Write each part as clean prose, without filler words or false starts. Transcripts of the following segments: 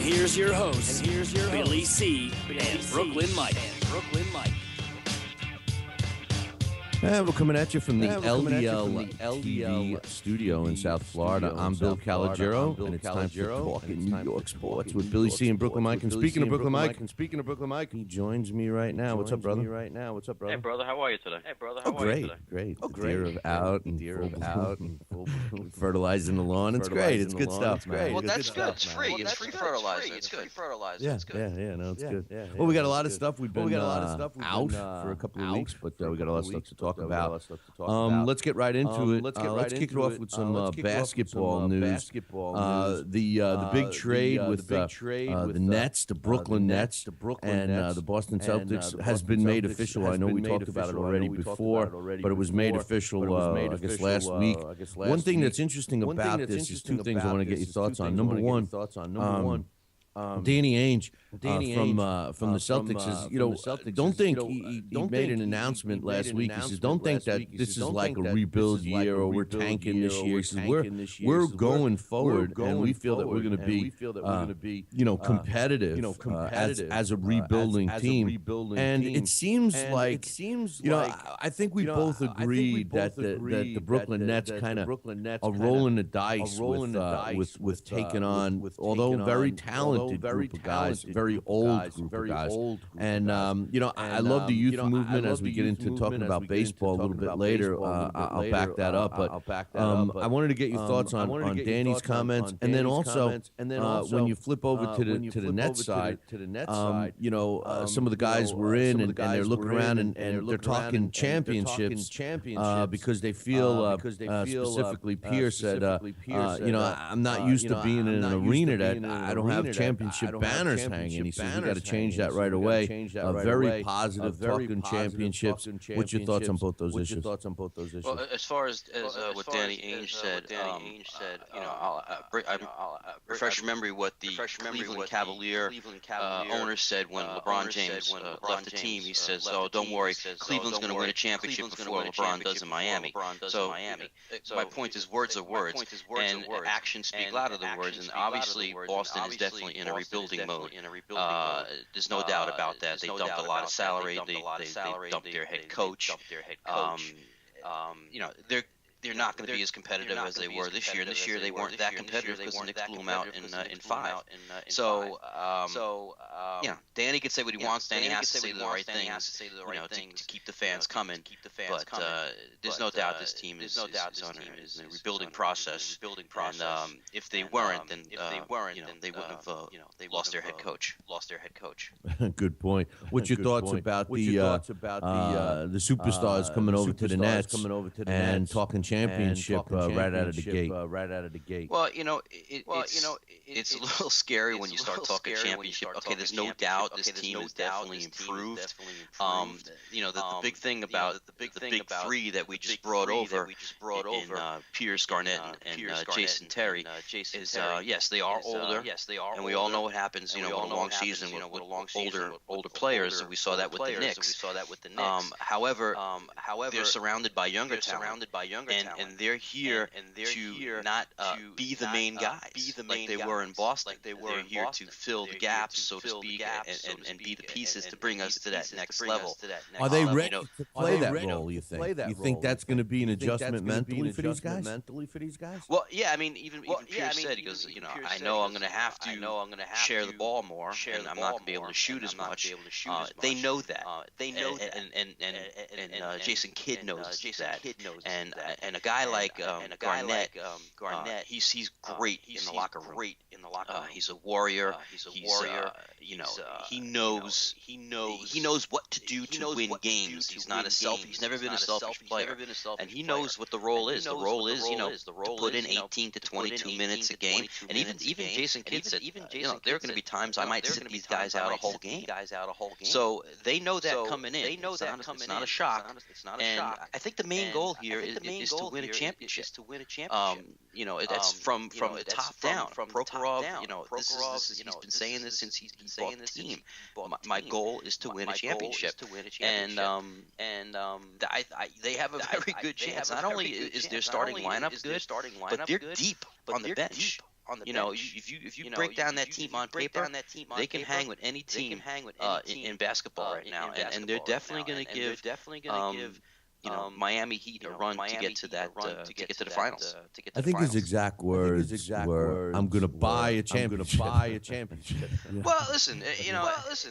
here's your host, Billy C. and Brooklyn Mike. And we're coming at you from the LDL TV studio in South Florida. I'm Bill Calogero, and it's time for Talkin' New York Sports with Billy C. and Brooklyn Mike. And speaking of Brooklyn Mike, he joins me right now. What's up, brother? Hey, brother, how are you today? Great. Deer out and fertilizing the lawn. It's great. It's good stuff, man. Well, that's good. It's free. It's free fertilizer. It's good. Yeah, no, it's good. Well, we got a lot of stuff. We've been out for a couple of weeks, but we got a lot of stuff to talk about. Let's get right into it. Let's kick it off with some basketball news. The big trade with the Nets, the Brooklyn Nets, and the Boston Celtics has been made official. I know we talked about it already before, but it was made official, I guess, last week. One thing that's interesting about this is two things I want to get your thoughts on. Number one, Danny Ainge from the Celtics says, don't think he made an announcement last week. He says, don't think that this is like a rebuild year or we're tanking this year. He says, we're going forward, and we feel that we're going to be, competitive as a rebuilding team. And it seems like, I think we both agreed that the Brooklyn Nets kind of are rolling the dice with taking on, although very talented group of guys, very old group of guys. And, I love the youth movement as we get into talking about baseball a little bit later. I'll back that up. But I wanted to get your thoughts on Danny's comments. And then also, when you flip over to the Nets side, some of the guys were in and they're looking around and they're talking championships because they feel, specifically Pierce said, I'm not used to being in an arena that I don't have championship banners hanging. He says we got to change that right away. Very positive talking championships. What's your thoughts on both those issues? Well, as far as what Danny Ainge said, I'll refresh your memory what the Cleveland Cavalier owner said when LeBron James left the team. He says, "Oh, don't worry, Cleveland's going to win a championship before LeBron does in Miami." So my point is, words are words, and actions speak louder than words. And obviously, Boston is definitely in a rebuilding mode. There's no doubt about that. They dumped a lot of salary. They dumped their head coach. They're not going to be as competitive as they were this year. And this year they weren't that competitive because the Knicks blew them out in 5. So Danny could say what he wants. Danny has to say the right things, to keep the fans coming. But there's no doubt this team is in a rebuilding process. And if they weren't, then they wouldn't have lost their head coach. Good point. What's your thoughts about the superstars coming over to the Nets and talking championship right out of the gate? Well, it's a little scary when you start talking championship. Okay, there's no doubt this team is definitely improved. The big thing about the big three that we just brought over in Pierce, Garnett, and Jason Terry is yes, they are older, and we all know what happens. With a long season with older players. We saw that with the Knicks. However, they're surrounded by younger talent. And they're here to not be the main guys like they were in Boston. They're here to fill the gaps, so to speak, and be the pieces to bring us to that next level. Are they ready to play that role, you think? You think that's going to be an adjustment mentally for these guys? Well, yeah, even Pierce said, he goes, I know I'm going to have to share the ball more, and I'm not going to be able to shoot as much. They know that. And Jason Kidd knows that. And a guy like Garnett, he's great in the locker room. He's a warrior. He knows what to do to win games. He's not a selfish. He's never been a selfish player, and he knows what the role is. The role is, to put in 18 to 22 minutes a game. And even Jason Kidd said, there are going to be times I might sit these guys out a whole game. So they know that coming in. It's not a shock. And I think the main goal here is to win a championship. That's from the top down. Prokhorov, he's been saying this since he's bought the team. My goal is to win a championship. And they have a very good chance. Not only is their starting lineup good, but they're deep on the bench. if you break down that team on paper, they can hang with any team in basketball right now, and they're definitely going to give Miami Heat a run to get to that to get to the finals. I think his exact words were, "I'm going to buy a championship." Well, listen, it's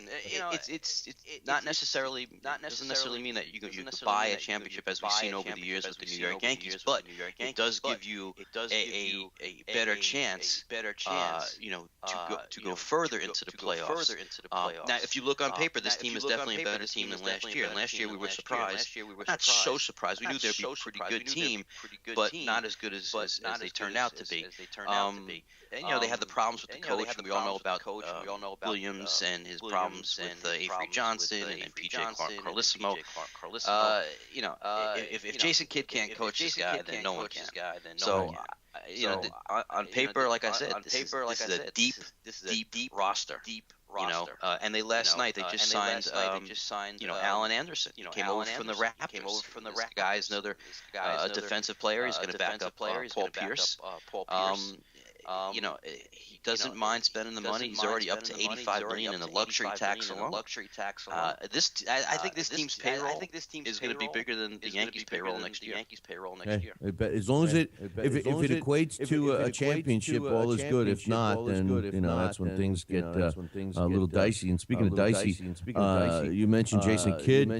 not necessarily doesn't necessarily mean that you could buy a championship as we've seen over the years with the New York Yankees, but it does give you a better chance, to go further into the playoffs. Now, if you look on paper, this team is definitely a better team than last year. And last year we were surprised. Not so surprised. We knew they'd be a pretty good team, but not as good as they turned out to be. And they had the problems with the coach. We all know about Williams and his problems with Avery Johnson and PJ Carlissimo. If Jason Kidd can't coach this guy, then no one can. So, on paper, like I said, this is a deep roster. And they last night they just signed Alan Anderson. Came over from the Raptors. This guy's another defensive player. He's going to back up Paul Pierce. He doesn't mind spending the money. He's already up to $85 million in the luxury tax alone. I think this team's payroll is going to be bigger than the Yankees' payroll next year. As long as if it equates to a championship, all is good. If not, then that's when things get a little dicey. And speaking of dicey, you mentioned Jason Kidd.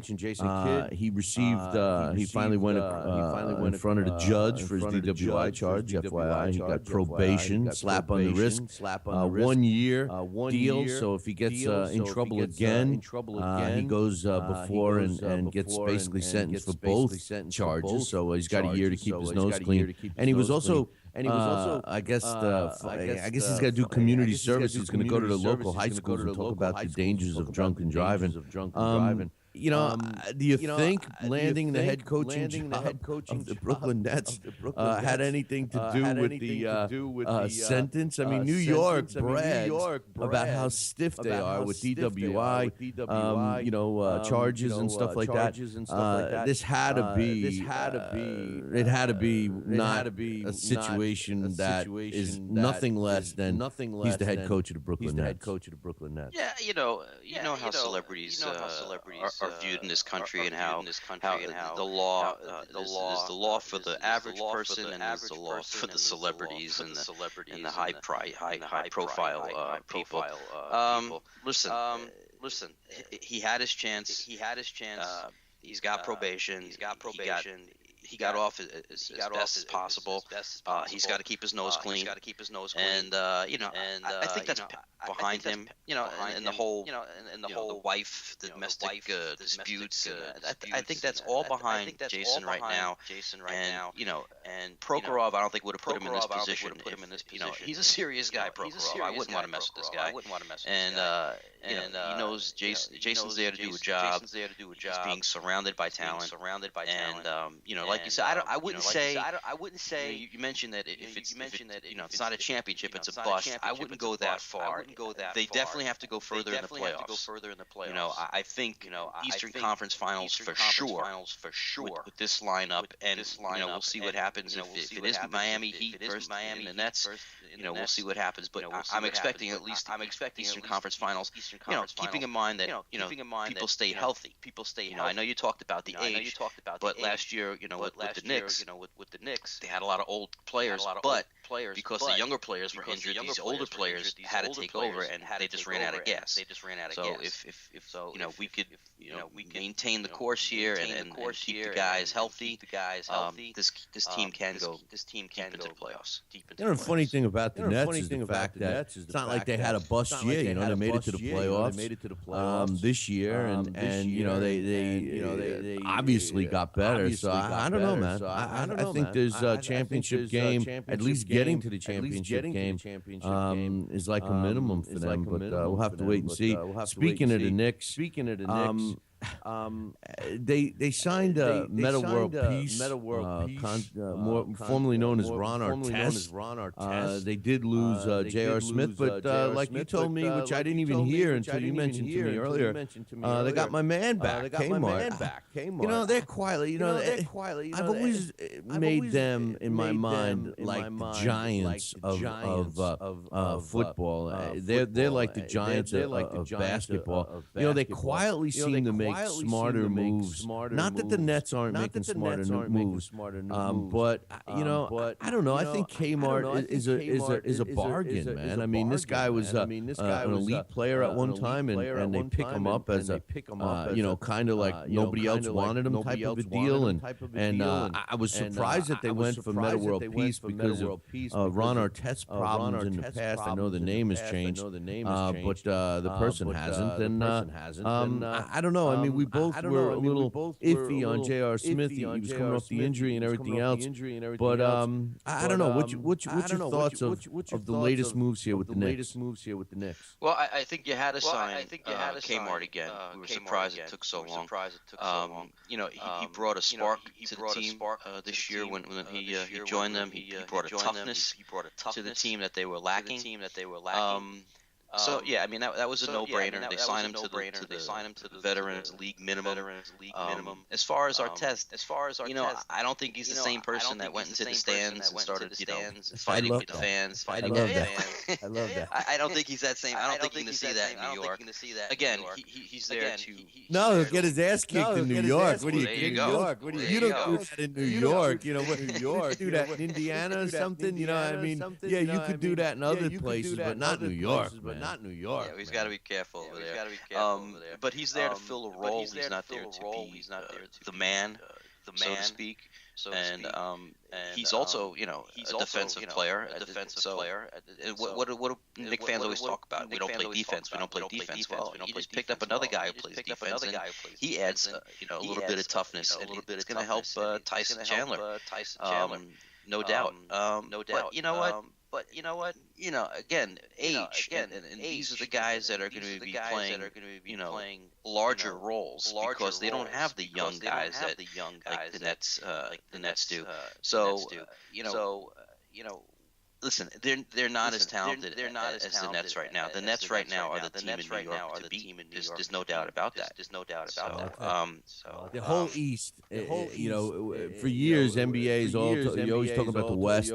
He received. He finally went in front of the judge for his DWI charge. FYI, he got probation. Slap on the wrist, 1 year deal. So if he gets in trouble again, he goes before and gets basically sentenced for both charges. So he's got a year to keep his nose clean. And he was also. I guess he's got to do community service. He's going to go to the local high schools and talk about the dangers of drunken driving. Do you think landing the head coaching job of the Brooklyn Nets had anything to do with the sentence? I mean, New York brags about how stiff they are with DWI, charges and stuff like that. This had to be. It had to be not a situation that is nothing less than he's the head coach of the Brooklyn Nets. Yeah, you know how celebrities are viewed in this country, and how the law is the law for the average person, and is the law for the celebrities and the high profile people. Listen. He had his chance. He's got probation. He got off as best as possible. He's got to keep his nose clean. And I think that's behind him. And the whole the wife, the domestic disputes. I think that's all behind Jason right now. And Prokhorov, I don't think would have put him in this position. He's a serious guy, Prokhorov. I wouldn't want to mess with this guy. And he knows Jason's there to do a job. He's being surrounded by talent. And like you said, I wouldn't say. You mentioned that if it's not a championship, it's a bust. I wouldn't go that far. They definitely have to go further in the playoffs. I think Eastern Conference Finals for sure with this lineup, and we'll see what happens if it is Miami Heat versus Miami and the Nets. We'll see what happens. But I'm expecting at least Eastern Conference Finals. Keeping in mind that people stay healthy. I know you talked about the age, but last year, with the Knicks, they had a lot of old players, but because the younger players were injured, these older players had to take over, and they just ran out of gas. So if we could maintain the course here and keep the guys healthy, this team can go deep into the playoffs. The funny thing about the Nets is the fact that it's not like they had a bust year. They made it to the playoffs this year, and they obviously got better. So I don't know, man. I think there's a championship game, at least getting to the championship game is like a minimum for them. But we'll have to wait and see. Speaking of the Knicks, they signed Meta World Peace, more formerly known as Ron Artest. They did lose J.R. Smith, but like you told me, which I didn't even hear until you mentioned to me earlier, they got my man back, Kmart. You know, they're quietly. You know, I've always made them in my mind like the Giants of football. They're like the Giants of basketball. You know, they quietly seem to make smarter moves. Not that the Nets aren't making smarter moves, but you know, I don't know. I think Kmart is a bargain, man. I mean, this guy was an elite player at one time, and they pick him up as a you know, kind of like nobody else wanted him type of a deal, and I was surprised that they went for Meta World Peace because of Ron Artest's problems in the past. I know the name has changed, but the person hasn't, and I don't know. I mean, we both were a little iffy on J.R. Smith. He was coming off the injury and everything else, but I don't know. What's your thoughts of the latest moves here with the Knicks? Well, I think you had to sign Kmart again. We were surprised it took so long. You know, he brought a spark to the team this year when he joined them. He brought a toughness to the team that they were lacking. So yeah, I mean that was a no-brainer. They signed him to the Veterans League minimum. As far as Artest, you know, I don't think he's the same person that went into the stands and started, fighting with the fans. I love that. I love that. I don't think he's that same. I don't think you're going to see that in New York. Again, he's there to. No, he'll get his ass kicked in New York. What do you do? You don't do that in New York. You know what? New York. Do that in Indiana or something. You know what I mean? Yeah, you could do that in other places, but not New York. Not New York. Yeah, he's got to be careful over there. But he's there to fill a role. He's not there to be the man, so to speak. And he's also, you know, a defensive player. What do Knicks fans always talk about? We don't play defense. We don't play defense. Well, he just picked up another guy who plays defense. And he adds, you know, a little bit of toughness. And it's going to help Tyson Chandler. No doubt. But you know what? Again, age, and these are the guys that are going to be playing, larger roles because they don't have the young guys that like the Nets do. So, listen, they're not as talented as the Nets right now. The Nets right now are the team in New York to beat. There's no doubt about that. The whole East, you know, for years NBA's you always talk about the West.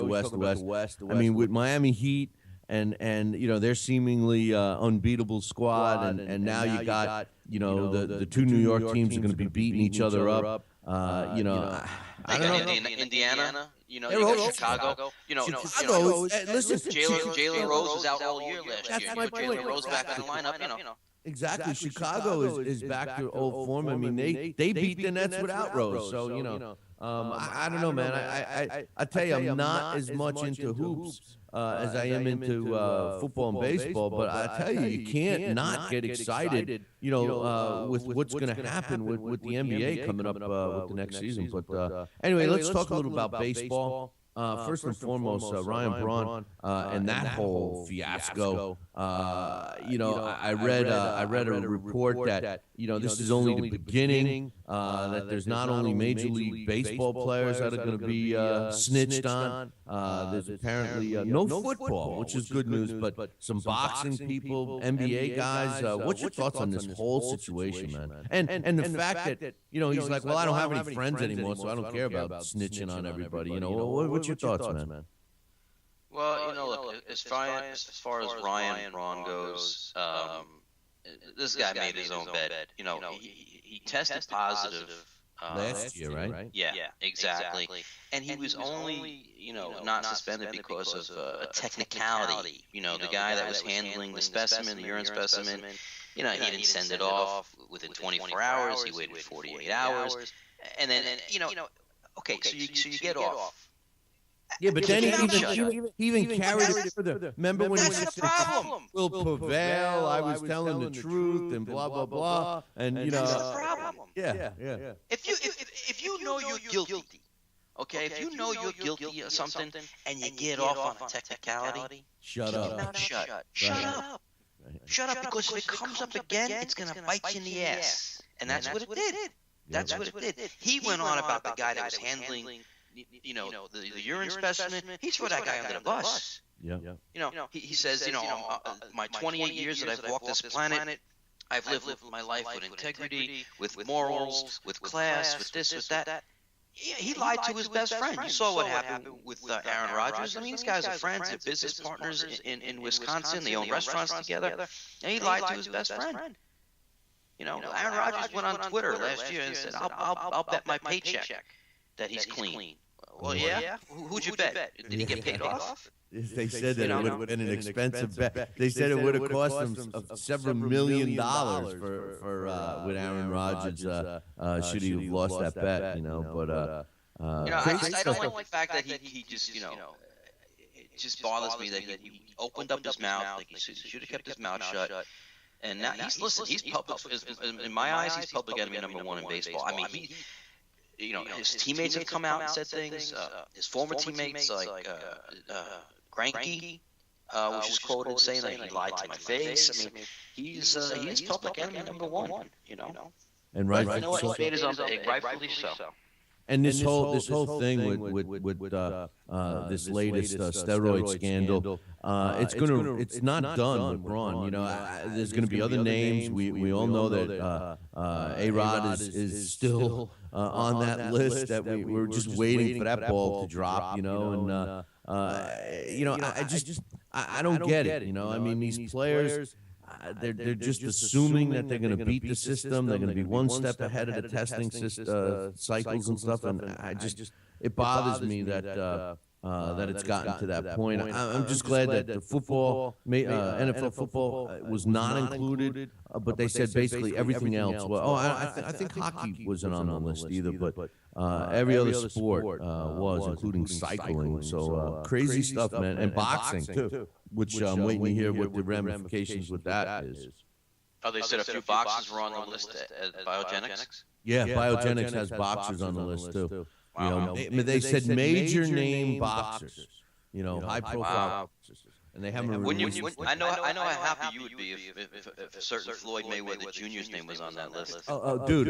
I mean, with Miami Heat and you know, their seemingly unbeatable squad, and now you got, you know, the two New York teams are going to be beating each other up. You know, I don't know. Indiana. You got Chicago. Listen, Jalen Rose was out all year last year. Jalen Rose back in the lineup. Exactly. Chicago is back to old form. I mean, they beat the Nets without Rose. So, you know, I don't know, man. I tell you, I'm not as much into hoops as I am into football and baseball, but I tell you, you can't not get excited, you know, with what's going to happen with the NBA coming up with the next season. But anyway, let's talk a little about baseball. First and foremost, Ryan Braun and that whole fiasco. You know, I read a report that, you know, this is only the beginning. That there's not only Major League Baseball players that are going to be snitched on. There's apparently no football, which is good news, but some boxing people, NBA guys. What's your thoughts on this whole situation, man? And the fact that, you know, he's like, well, I don't have any friends anymore, so I don't care about snitching on everybody. You know, what's your thoughts, man? Well, you know, look, as far as Ryan Braun goes, this guy made his own bed. You know, he tested positive last year, right? Yeah, exactly. And he was only, you know, not suspended because of a technicality. You know, the guy that was handling the specimen, the urine specimen, you know, he didn't send it off within 24 hours. He waited 48 hours. And then, you know, okay, so you get off. Yeah, but then he even carried it further. Remember when he said, "Will prevail"? I was telling the truth, and blah blah blah. And you know, that's the problem. Yeah. If you know you're guilty, okay, if you know you're guilty of something and you get off on a technicality, shut up. Shut up. Shut up, because if it comes up again, it's gonna bite you in the ass. And that's what it did. That's what it did. He went on about the guy that was handling, the urine specimen. He threw that guy under the bus. Yeah. He says, my 28 years that I've walked this planet, I've lived my life with integrity, with morals, with class, with this, with that. He lied to his best friend. You saw what happened with Aaron Rodgers. I mean, these guys are friends. They're business partners in Wisconsin. They own restaurants together. And he lied to his best friend. Aaron Rodgers went on Twitter last year and said, I'll bet my paycheck that he's clean. Well, yeah? Who'd you bet? Did he get paid off? They said that it would have been an expensive bet. They said it would have cost them several $1 million for with Aaron Rodgers should he have lost that bet, But I don't like the fact that he just, it just bothers me that he opened up his mouth. Like he should have kept his mouth shut. And now he's public. In my eyes, he's public enemy #1 in baseball. I mean, his teammates have come out and said things. His former teammates, like Greinke, was just quoted saying that he lied to my face. I mean, he's public enemy #1. And rightfully so. And this whole thing with this latest steroid scandal, it's not done with Braun. There's gonna be other names. We all know that A-Rod is still on that list. That we're just waiting for that ball to drop. I don't get it. I mean, these players. They're just assuming that they're going to beat the system. They're going to be one step ahead of the testing cycles and stuff. And it bothers me that it's gotten to that point. I'm just glad that the football, NFL football, was not included. But they said basically everything else. Well, I think hockey wasn't on the list either. But every other sport was, including cycling. So crazy stuff, man, and boxing too. Which I'm waiting to hear what the ramifications with that is. Oh, they said a few boxers were on the list at Biogenics? Yeah, Biogenics has boxers on the list too. Wow. They said major name boxers, high profile boxers. And they haven't. I know how happy you would be if a certain Floyd Mayweather Jr.'s name was on that list. Dude,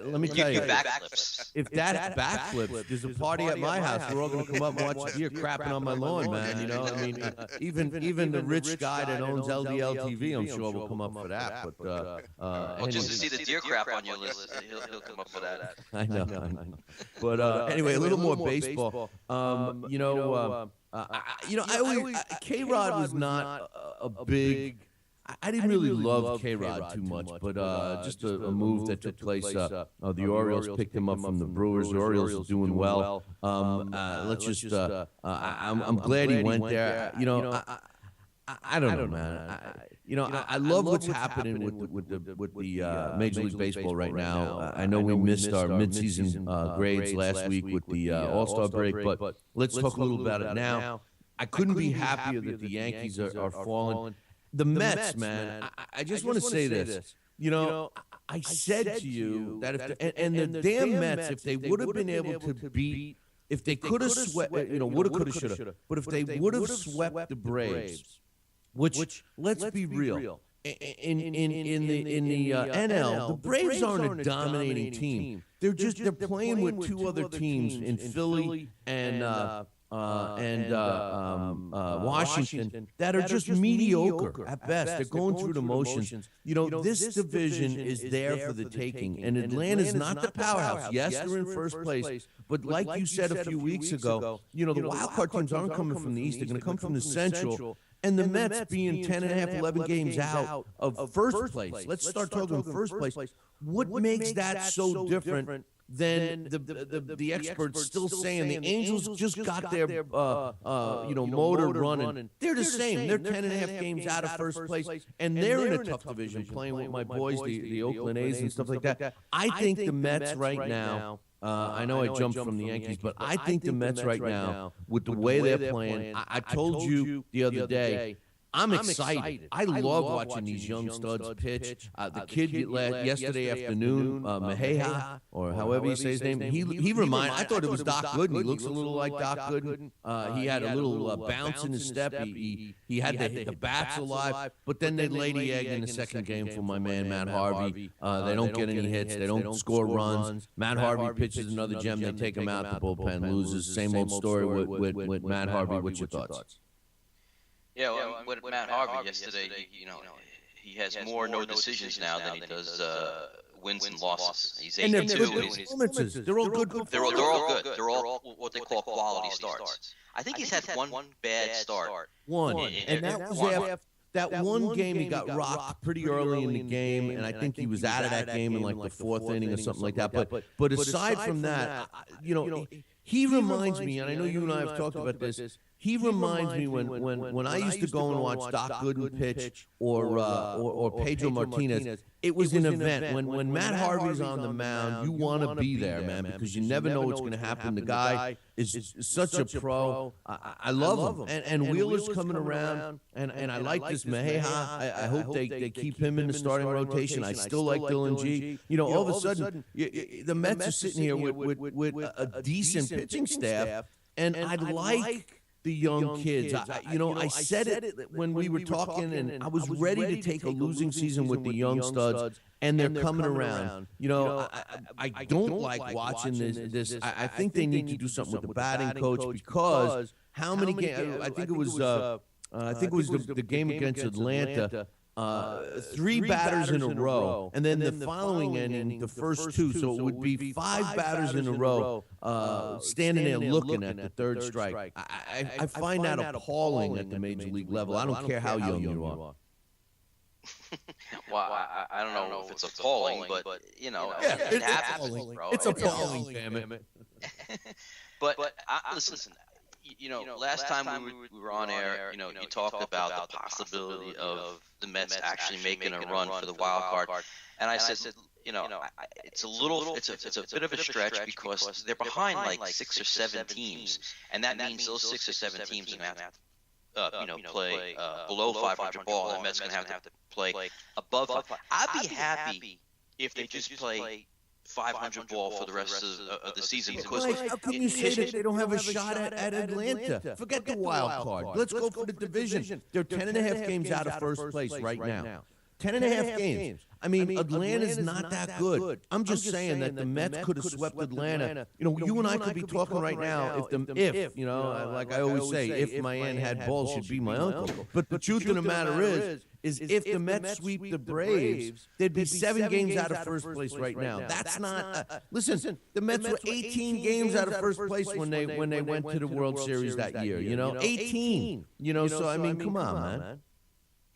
let me tell you, backflips. If that's backflips, there's a party at my house. We're all going to come up and watch deer crapping on my lawn, man. I mean, even the rich guy that owns LDL TV, I'm sure will come up for that. But just to see the deer crap on your list, he'll come up for that. I know. But anyway, a little more baseball. K-Rod was not a big. I didn't really love K-Rod too much, but just a move that took place. The Orioles picked him up from the Brewers. The Orioles are doing well. Let's just. I'm glad he went there. I don't know, man. I love what's happening with the Major League Baseball right now. I know we missed our midseason grades last week with the All-Star break, but let's talk a little about it now. I couldn't be happier that the Yankees are falling. The Mets, man. I just want to say this. I said to you that if the damn Mets, if they would have been able to beat, if they could have swept, woulda, coulda, shoulda, but if they would have swept the Braves. Which let's be real. In the NL, the Braves aren't a dominating team. They're playing with two other teams in Philly and Washington that are just mediocre at best. They're going through the motions. This division is there for the taking, and Atlanta's not the powerhouse. Yes, they're in first place, but like you said a few weeks ago, the wild card teams aren't coming from the East. They're going to come from the Central. And the Mets being 10 and a half, 11 games out of first place. Let's start talking first place. What makes that so different than the experts still saying the Angels just got their motor running? They're the same. They're 10 and a half games out of first place, and they're in a tough division playing with my boys, the Oakland A's and stuff like that. I think the Mets right now. I know I jumped from the Yankees, but I think the Mets right now, with the way they're playing, I told you the other day, I'm excited. I love watching these young studs pitch. The kid yesterday afternoon, Mejeja, or however you say his name, he reminded. I thought it was Doc Gooden. He looks a little like Doc Gooden. He had a little bounce in his step. He had the bats alive, but then they laid the egg in the second game for my man Matt Harvey. They don't get any hits. They don't score runs. Matt Harvey pitches another gem. They take him out. The bullpen loses. Same old story with Matt Harvey. What's your thoughts? Yeah, well, with Matt Harvey yesterday, he has more no decisions now than he does wins and losses. He's 8-2. They're all good. They're all good. They're all what they call quality starts. I think he's had one bad start. And that was after that one game he got rocked pretty early in the game, and I think he was out of that game in like the fourth inning or something like that. But aside from that, he reminds me, and I know you and I have talked about this. He reminds me when I used to go and watch Doc Gooden pitch or Pedro Martinez. It was an event. When Matt Harvey's on the mound, you want to be there, man, because you never know what's going to happen. The guy is such a pro. I love him. And Wheeler's coming around, and I like this Mejeja. I hope they keep him in the starting rotation. I still like Dylan G. All of a sudden, the Mets are sitting here with a decent pitching staff, and I'd like the young kids. I said it when we were talking, and I was ready to take a losing season with the young studs, and they're coming around. I don't like watching this. I think they need to do something with the batting coach, because how many games? I think it was the game against Atlanta. 3 batters in a row, and then the following inning, the first 2. So it would be 5 batters in a row standing there looking at the third strike. I find that appalling at the major league level. I don't care how young you are. Well, I don't know if it's appalling, but it happens, bro. It's appalling, damn it. But listen. Last time we were on air, you talked about the possibility of the Mets actually making a run for the wild card, and I said, it's a bit of a stretch because they're behind like 6 or 7 teams, and that means those 6 or 7 teams are going to have to play below 500 ball, and the Mets going to have to play above 500. I'd be happy if they just play 500 ball for the rest of the season. Because how come you say that they don't have a shot at Atlanta? Forget the wild card. Let's go for the division. They're 10.5 games out of first place right now. 10.5 games. I mean, Atlanta's not that good. I'm just saying that the Mets could have swept Atlanta. You and I could be talking right now if like I always say, if my aunt had balls, she'd be my uncle. But the truth of the matter is if the Mets sweep the Braves, they'd be 7 games out of first place right now. That's not. Listen, the Mets were 18 games out of first place when they went to the World Series that year. 18. So I mean, come on, man.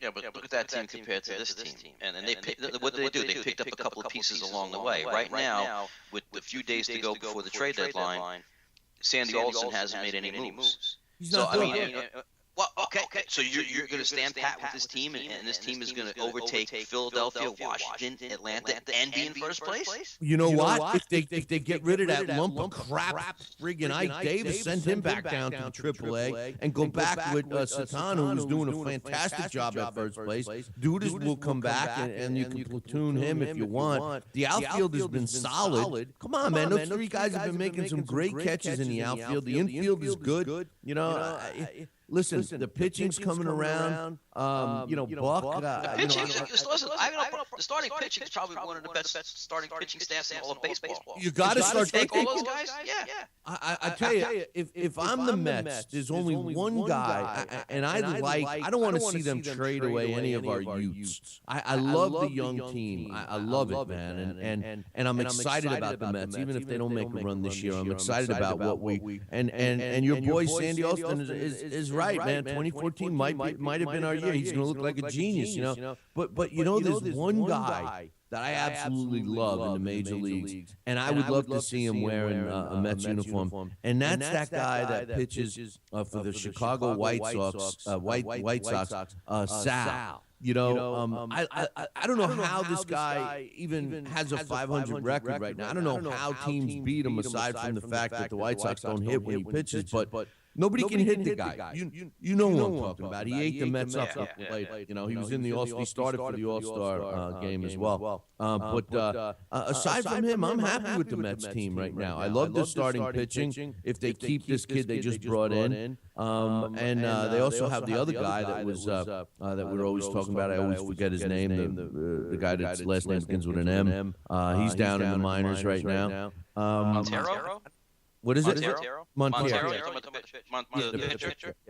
Yeah, but look at that team compared to this team. And what did they do? They picked up a couple of pieces along the way. Right now, with a few days to go before the trade deadline, Sandy Alderson hasn't made any moves. So, I mean, well, okay. So you're going to stand pat with this team, and this team is going to overtake Philadelphia, Washington, Atlanta, and be in first place? You know what? If they get rid of that lump of crap, friggin' Ike Davis, send him back down to AAA, and go back with Satano, who's doing a fantastic job at first place. Dudas will come back, and you can platoon him if you want. The outfield has been solid. Come on, man. Those 3 guys have been making some great catches in the outfield. The infield is good. Listen, the pitching's coming around. Buck. The pitching. Listen, the starting pitching is probably one of the best starting pitching staffs in all of baseball. You got to start take all those guys. Yeah. I tell you, if I'm the Mets, there's only one guy, and I don't want to see them trade away any of our youths. I love the young team. I love it, man, and I'm excited about the Mets, even if they don't make a run this year. I'm excited about what we and your boy Sandy Alston is right, man. 2014 might have been our year. He's going to look like a genius, But there's one guy that I absolutely love in the major leagues, and I would love to see him wearing a Mets uniform, and that's that guy that pitches for the Chicago White Sox, Sal. I don't know how this guy even has a 500 record right now. I don't know how teams beat him aside from the fact that the White Sox don't hit when he pitches, but Nobody can hit the guy. You know what I'm talking about. He ate the Mets up. You know, he was in the All-Star. He started for the All-Star game as well. But aside from him, I'm happy with the Mets team right now. I love the starting pitching. If they keep this kid they just brought in, and they also have the other guy that was that we're always talking about. I always forget his name. The guy that's last name begins with an M. He's down in the minors right now. Montero? What is it? Montero.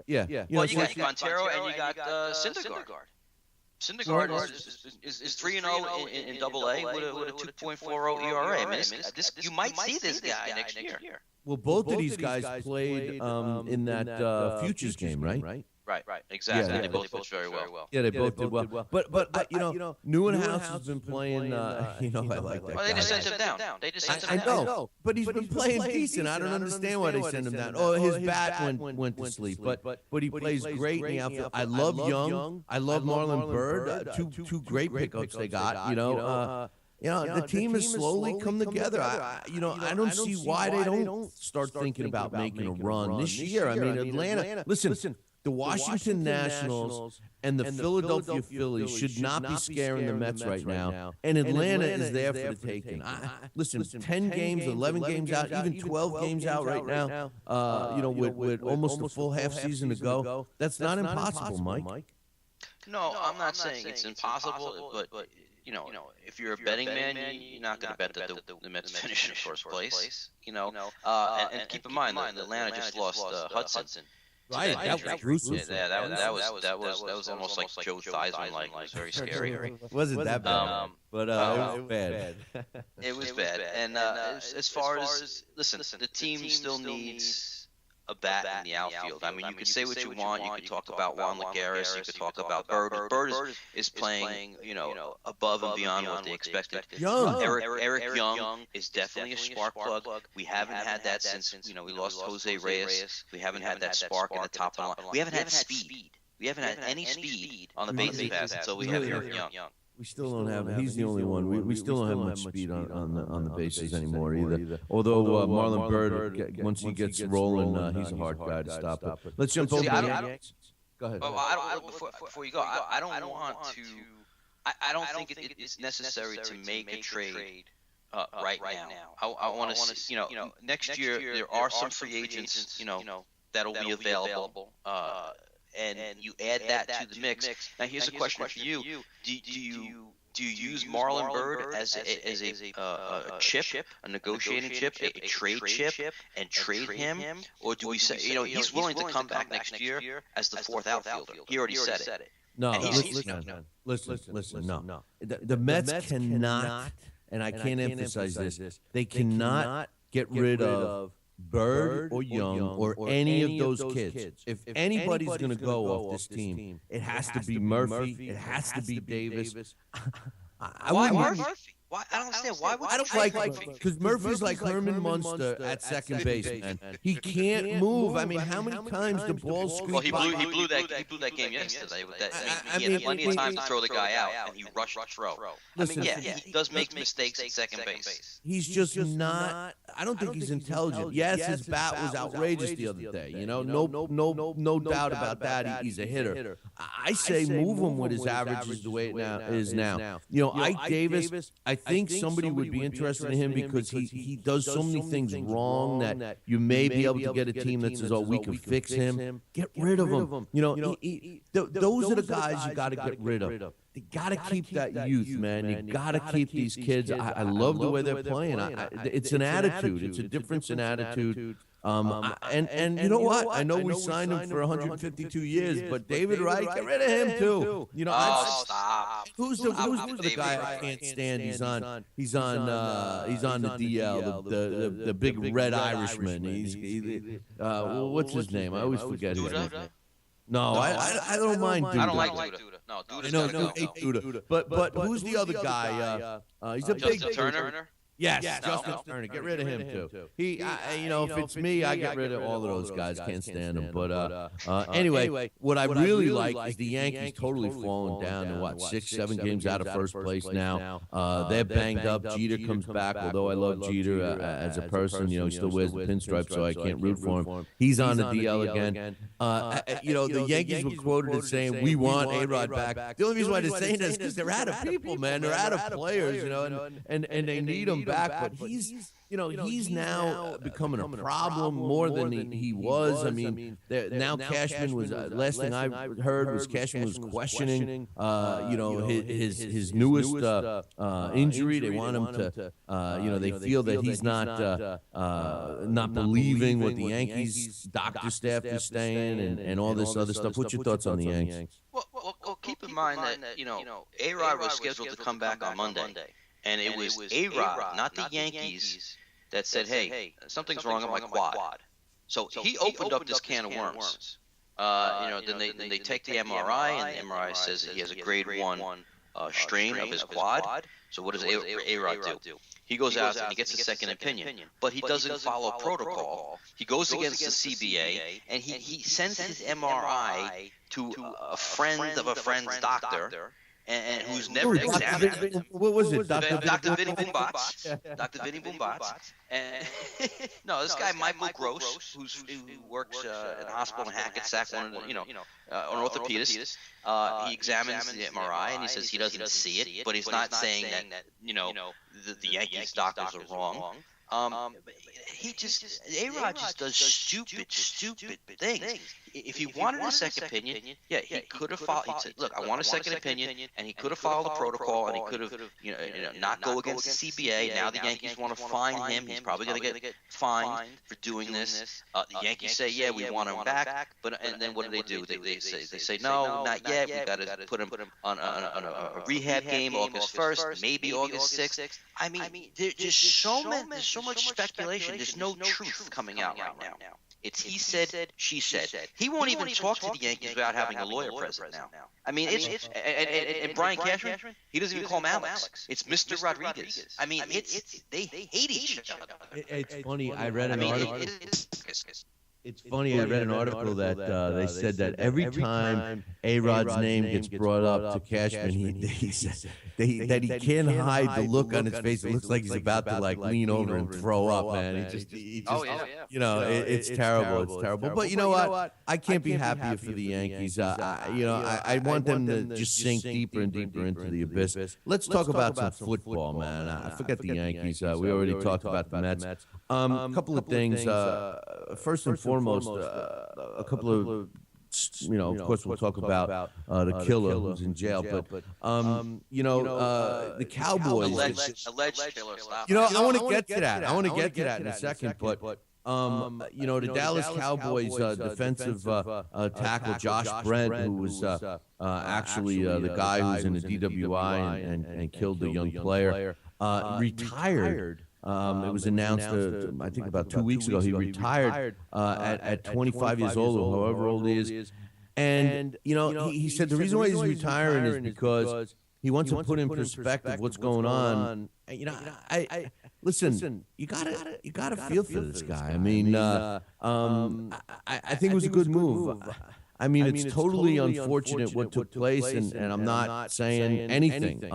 Yeah. Well, you got Montero and you got Syndergaard. Syndergaard is 3-0 in Double-A with a 2.40 ERA. I mean, you might see this guy next year. Well, both of these guys played in that Futures game, right? Right, exactly. They both pitched very well. Yeah, they both did well. But you know, Neuenhouse has been playing. You know, I like that. Well, they just sent him down. I know, but he's been playing decent. I don't understand why they sent him down. Oh, his bat went to sleep. But he plays great in the outfield. I love Young. I love Marlon Byrd. Two great pickups they got. You know, the team has slowly come together. I don't see why they don't start thinking about making a run this year. I mean, Atlanta. Listen. The Washington Nationals and the Philadelphia Phillies should not be scaring the Mets right now. And Atlanta is there for the taking. Listen, 10 games, 11 games out, even 12 games out right now, with almost a full half season to go. That's not impossible, Mike. No, I'm not saying it's impossible, but if you're a betting man, you're not going to bet that the Mets finish in first place. And keep in mind that Atlanta just lost Hudson. Right, that was gruesome. Yeah, that was almost like Joe Theismann. Like, it was very scary. Wasn't that bad? But it was bad. It was bad. And as far as listen, the team still needs a bat in the outfield. I mean, you could say what you want. You could talk about Juan Lagares. You could talk about Bird. Bird is playing, above and beyond what they expected. Eric Young is definitely a spark plug. We haven't had that since, we lost Jose Reyes. We haven't had that spark in the top of the line. We haven't had speed. We haven't had any speed on the base pass until we have Eric Young. We still don't have. He's the only one. We still don't have much speed on the bases anymore either. Although Marlon Byrd, once he gets rolling, he's a hard guy to stop. Let's jump over to the Yankees. Go ahead. Before you go, I don't want to. I don't think it's necessary to make a trade right now. I want to. Next year there are some free agents. That'll be available. And you add that to the mix. Now, here's a question for you: Do you use Marlon Byrd as a chip, a negotiating chip, a trade chip, and trade him, or do we say he's willing to come back next year as the fourth outfielder? He already said it. No, listen. No, the Mets cannot, and I can't emphasize this. They cannot get rid of Bird or Young or any of those kids. If anybody's going to go off this team, it has to be Murphy. It has to be Davis. Why Murphy? Why? I don't understand. Why would you trade Murphy? Because Murphy's like Herman Munster at second base, man. He can't move. I mean, how many times the ball screams? Well, he blew that game yesterday. He had plenty of time to throw the guy out, and he rushed the throw. Listen, he does make mistakes at second base. He's just not. I don't think he's intelligent. Yes, his bat was outrageous the other day. No doubt about that. He's a hitter. I say move him with his averages the way it is now. Ike Davis, I think somebody would be interested in him because he does so many things wrong that you may be able to get a team that says, "Oh, we can fix him." Get rid of him. Those are the guys you got to get rid of. You got to keep that youth, man. You got to keep these kids. I love the way they're playing. It's an attitude. It's a difference in attitude. And you know what? I know we signed him for 152 years, but David Wright, get rid of him too. Stop. Who's the guy I can't stand? He's on the DL, the big red Irishman. What's his name? I always forget his name. No, I don't mind Duda. I don't like Duda. No, Duda. Duda. But who's the other guy? He's a big Turner. Yes, Justin Turner. Get rid of him too. If it's me, I get rid of all of those guys. Can't stand them. But anyway, what I really like is the Yankees totally falling down. They're what, 6, 7 games out of first place now. They're banged up. Jeter comes back. Although I love Jeter as a person, he still wears the pinstripe, so I can't root for him. He's on the DL again. The Yankees were quoted as saying, "We want A-Rod back." The only reason why they're saying that is because they're out of people, man. They're out of players, and they need him back. But he's now becoming a problem more than he was. I mean, now Cashman was last thing I heard was Cashman was questioning his newest injury. They want him to they feel that he's not believing what the Yankees doctor staff is saying and all this other stuff. What's your thoughts on the Yankees? Well, keep in mind that A-Rod was scheduled to come back on Monday. And it was A-Rod, not the Yankees, that said, hey, something's wrong with my quad. So he opened up this can of worms. Then they take the MRI, and the MRI says that he has a grade 1 strain of his quad. So what does A-Rod do? He goes out and he gets a second opinion. But he doesn't follow protocol. He goes against the CBA, and he sends his MRI to a friend of a friend's doctor. And who's never examined. What was it, Dr. Vinny Boombots? Dr. Vinny Boombots. And no, this guy Michael Gross, who works in a hospital in Hackensack, an orthopedist. He examines the MRI and he says he doesn't see it, but he's not saying that the Yankees doctors are wrong. A-Rod just does stupid things. If he wanted a second opinion, he could have followed. He said, "Look, I want a second opinion," and he could have followed the protocol, and he could have, not go against the CBA. Now the Yankees want to fine him. He's probably going to get fined for doing this. The Yankees say, "Yeah, we want him back," and then what do? They say, "No, not yet. We got to put him on a rehab game August 1st, maybe August 6th." I mean, there's so much speculation. There's no truth coming out right now. It's he said, she said. He won't even talk to the Yankees without having a lawyer present now. I mean, and Brian Cashman, he doesn't even call him Alex. It's Mr. Rodriguez. I mean, they hate each other. It's funny. I read an article. It's funny. I read an article that they said that every time A-Rod's name gets brought up to Cashman, he said that he can't hide the look on his face. It looks like he's about to lean over and throw up, man. It's terrible. It's terrible. But you know what? I can't be happier for the Yankees. I want them to just sink deeper and deeper into the abyss. Let's talk about some football, man. I forget the Yankees. We already talked about the Mets. A couple of things. First and foremost, a couple of, of course, we'll talk about the killer who's in jail. But, the Cowboys. Alleged killer. I want to get to that. I want to get to that in a second. But, the Dallas Cowboys defensive tackle, Josh Brent, who was actually the guy who's in the DWI and killed the young player, retired. It was announced, I think, about 2 weeks ago. He retired at 25 years old, or however old he is. And he said the reason why he's retiring is because he wants to put in perspective what's going on. I listen. You gotta feel for this guy. I mean, I think it was a good move. I mean, it's totally unfortunate what took place, and I'm not saying anything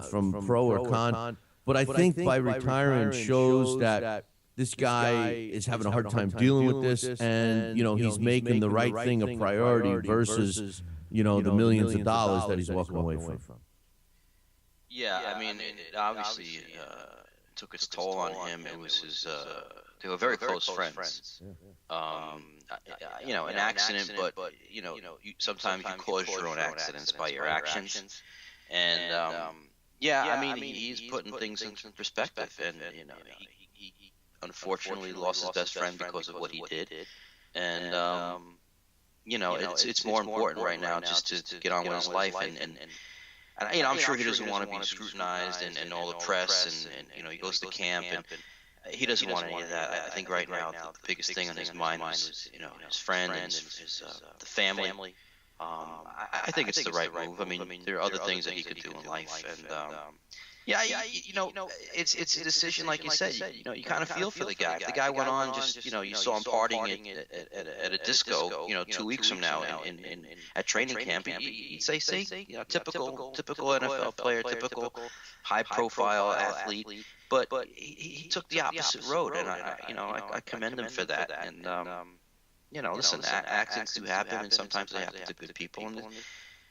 from pro or con. But I think by retiring shows that this guy is having a hard time dealing with this, and he's making the right thing a priority versus the millions of dollars that he's walking away from. Yeah, I mean, it obviously took its toll on him. It was his. They were very close friends. An accident, but sometimes you cause your own accidents by your actions, and. I mean, he's putting things into perspective, and he unfortunately lost his best friend because of what he did, and it's more important right now just to get on with his life, and I'm sure he doesn't want to be scrutinized and all the press, and he goes to camp, and he doesn't want any of that. I think right now the biggest thing on his mind is his friend and the family. I think it's the right move. I mean, there are other things that he could do in life, and Yeah, it's a decision, like you said. You kind of feel for the guy. If the guy went on, just you saw him partying at a disco, 2 weeks from now, in at training camp, you'd say, see, typical NFL player, typical high profile athlete. But he took the opposite road, and I commend him for that. And listen, accidents do happen, and sometimes they happen to good people. And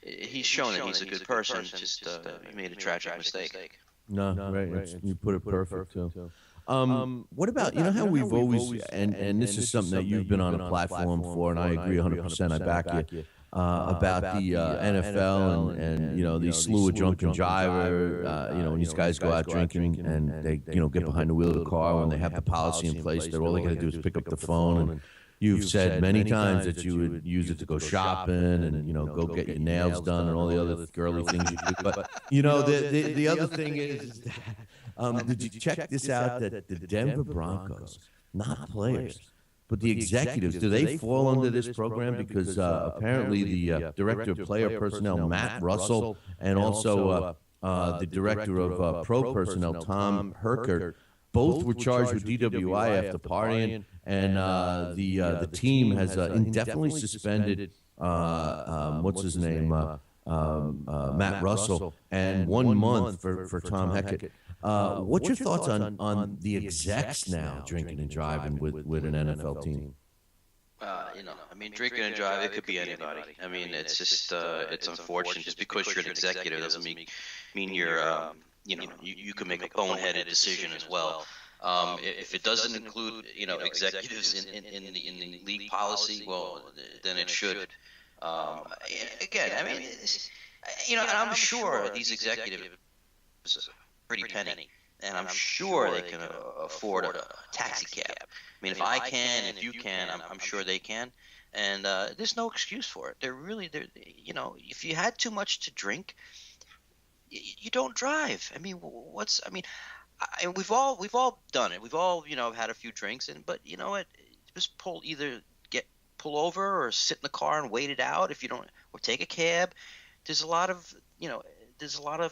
he's shown that he's a good person. Just he made a tragic mistake. No, right. You put it perfect too. What about how we've always and this is something that you've been on a platform for, and I agree 100%. I back you about the NFL and these slew of drunken driver. When these guys go out drinking and they get behind the wheel of the car when they have the policy in place that all they got to do is pick up the phone and. You've said many times that you would use it to go shopping and go get your nails done and all the other girly things you do. But the other thing is, did you check this out? That the Denver Broncos, not players, but the executives, do they fall under this program? Because apparently the director of player personnel, Matt Russell, and also the director of pro personnel, Tom Herkert, both were charged with DWI after partying. And the team has indefinitely suspended what's his name, Matt Russell, and 1 month for Tom Herkert. What's your thoughts on the execs now drinking and driving with an NFL team? Drinking and driving, it could be anybody. It's just it's unfortunate. Just because you're an executive doesn't mean you're you can make a boneheaded decision as well. If it doesn't include, executives in the league policy, well, then it should. Again, and I'm sure these executives are pretty penny, and I'm sure they can afford a taxi cab. If I can, if you can, I'm sure they can. And there's no excuse for it. If you had too much to drink, you don't drive. We've all done it. We've all had a few drinks, but you know what? Just pull over or sit in the car and wait it out. If you don't, or take a cab. There's a lot of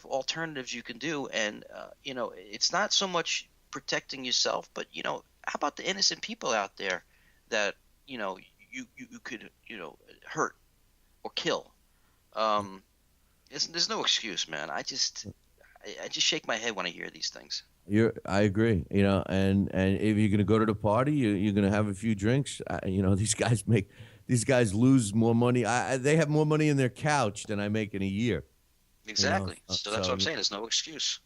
alternatives you can do, and it's not so much protecting yourself, but how about the innocent people out there that you could hurt or kill? There's no excuse, man. I just shake my head when I hear these things. I agree. And if you're gonna go to the party, you're gonna have a few drinks. These guys lose more money. They have more money in their couch than I make in a year. Exactly. So that's what I'm saying. There's no excuse.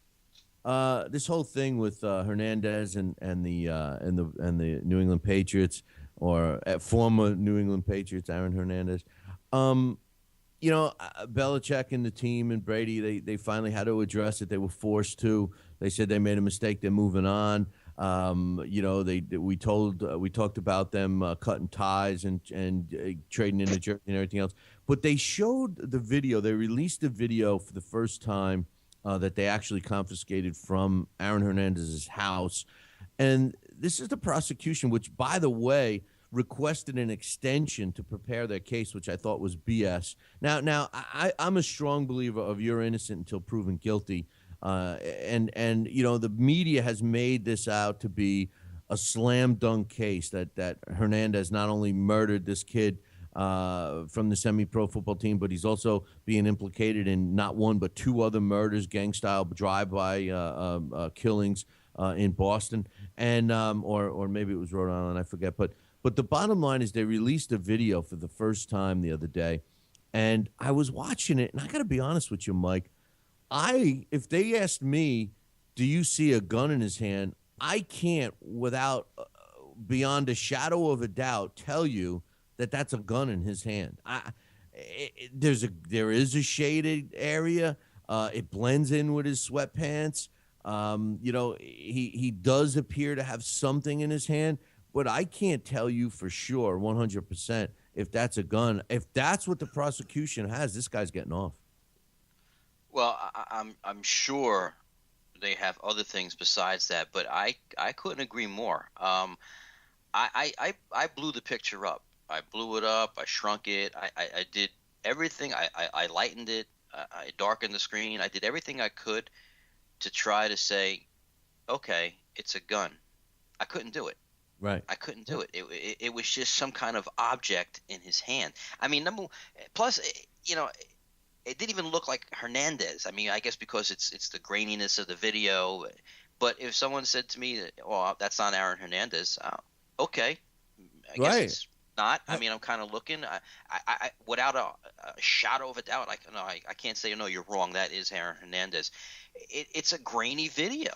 This whole thing with Hernandez and the New England Patriots, or former New England Patriots, Aaron Hernandez. Belichick and the team and Brady, they finally had to address it. They were forced to. They said they made a mistake. They're moving on. We talked about them cutting ties and trading in the jersey and everything else. But they showed the video. They released the video for the first time that they actually confiscated from Aaron Hernandez's house. And this is the prosecution, which, by the way, requested an extension to prepare their case, which I thought was BS. Now, I'm a strong believer of you're innocent until proven guilty. And the media has made this out to be a slam dunk case that Hernandez not only murdered this kid from the semi-pro football team, but he's also being implicated in not one but two other murders, gang-style drive-by killings in Boston, and or maybe it was Rhode Island, I forget. But the bottom line is they released a video for the first time the other day, and I was watching it, and I got to be honest with you, Mike. If they asked me, do you see a gun in his hand, I can't, without beyond a shadow of a doubt, tell you that that's a gun in his hand. There is a shaded area. It blends in with his sweatpants. He does appear to have something in his hand, but I can't tell you for sure, 100%, if that's a gun. If that's what the prosecution has, this guy's getting off. Well, I'm sure they have other things besides that, but I couldn't agree more. I blew the picture up. I blew it up. I shrunk it. I did everything. I lightened it. I darkened the screen. I did everything I could to try to say, okay, it's a gun. I couldn't do it. Right. I couldn't do it. It was just some kind of object in his hand. I mean, plus, it didn't even look like Hernandez. I mean, I guess because it's the graininess of the video. But if someone said to me, "Oh, that's not Aaron Hernandez," okay, I guess it's not. I mean, I'm kind of looking. I without a shadow of a doubt, I can't say no. You're wrong. That is Aaron Hernandez. It's a grainy video.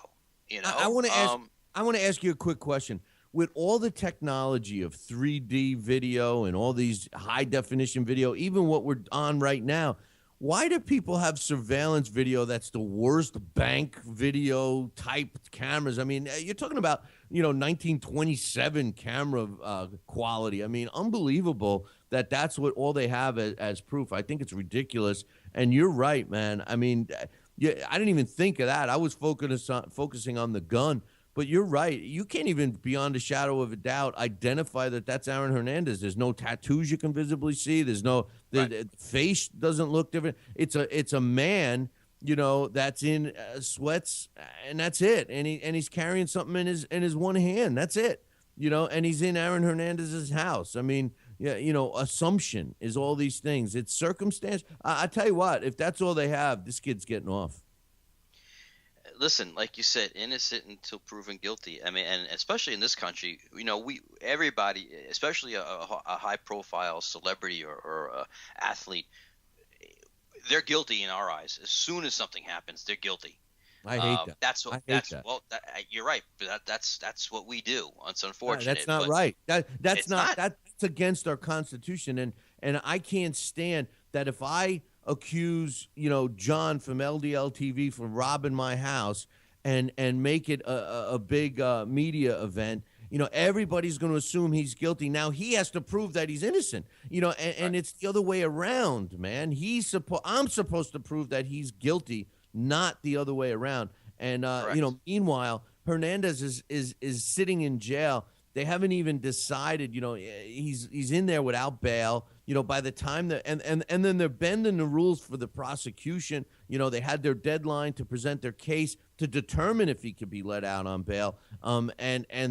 I want to ask you a quick question. With all the technology of 3D video and all these high definition video, even what we're on right now, why do people have surveillance video that's the worst bank video type cameras? I mean, you're talking about, 1927 camera quality. I mean, unbelievable that's what all they have as proof. I think it's ridiculous. And you're right, man. I mean, I didn't even think of that. I was focusing on the gun. But you're right. You can't even, beyond a shadow of a doubt, identify that that's Aaron Hernandez. There's no tattoos you can visibly see. There's no the face doesn't look different. It's a man, that's in sweats, and that's it. And he's carrying something in his one hand. That's it. And he's in Aaron Hernandez's house. I mean, assumption is all these things. It's circumstance. I tell you what, if that's all they have, this kid's getting off. Listen, like you said, innocent until proven guilty. I mean, and especially in this country, everybody, especially a high-profile celebrity or athlete, they're guilty in our eyes. As soon as something happens, they're guilty. I hate that. Well, you're right. But that's what we do. It's unfortunate. That's not right. That's against our Constitution, and I can't stand that. If I accuse John from LDL TV for robbing my house and make it a big media event, everybody's going to assume he's guilty. Now he has to prove that he's innocent, and it's the other way around, man. I'm supposed to prove that he's guilty, not the other way around. And meanwhile, Hernandez is sitting in jail. They haven't even decided, he's in there without bail. By the time that and then they're bending the rules for the prosecution. They had their deadline to present their case to determine if he could be let out on bail. And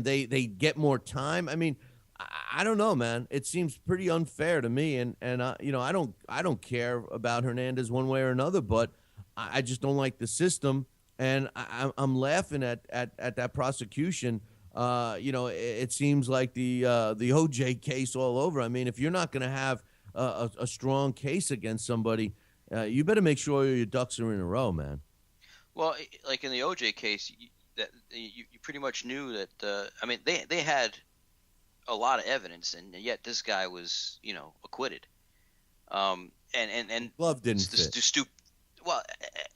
they get more time. I mean, I don't know, man. It seems pretty unfair to me. And I don't care about Hernandez one way or another, but I just don't like the system. And I'm laughing at that prosecution. It seems like the OJ case all over. I mean, if you're not going to have a strong case against somebody, you better make sure your ducks are in a row, man. Well, like in the OJ case, you pretty much knew that. I mean, they had a lot of evidence, and yet this guy was acquitted. And glove didn't fit. Well,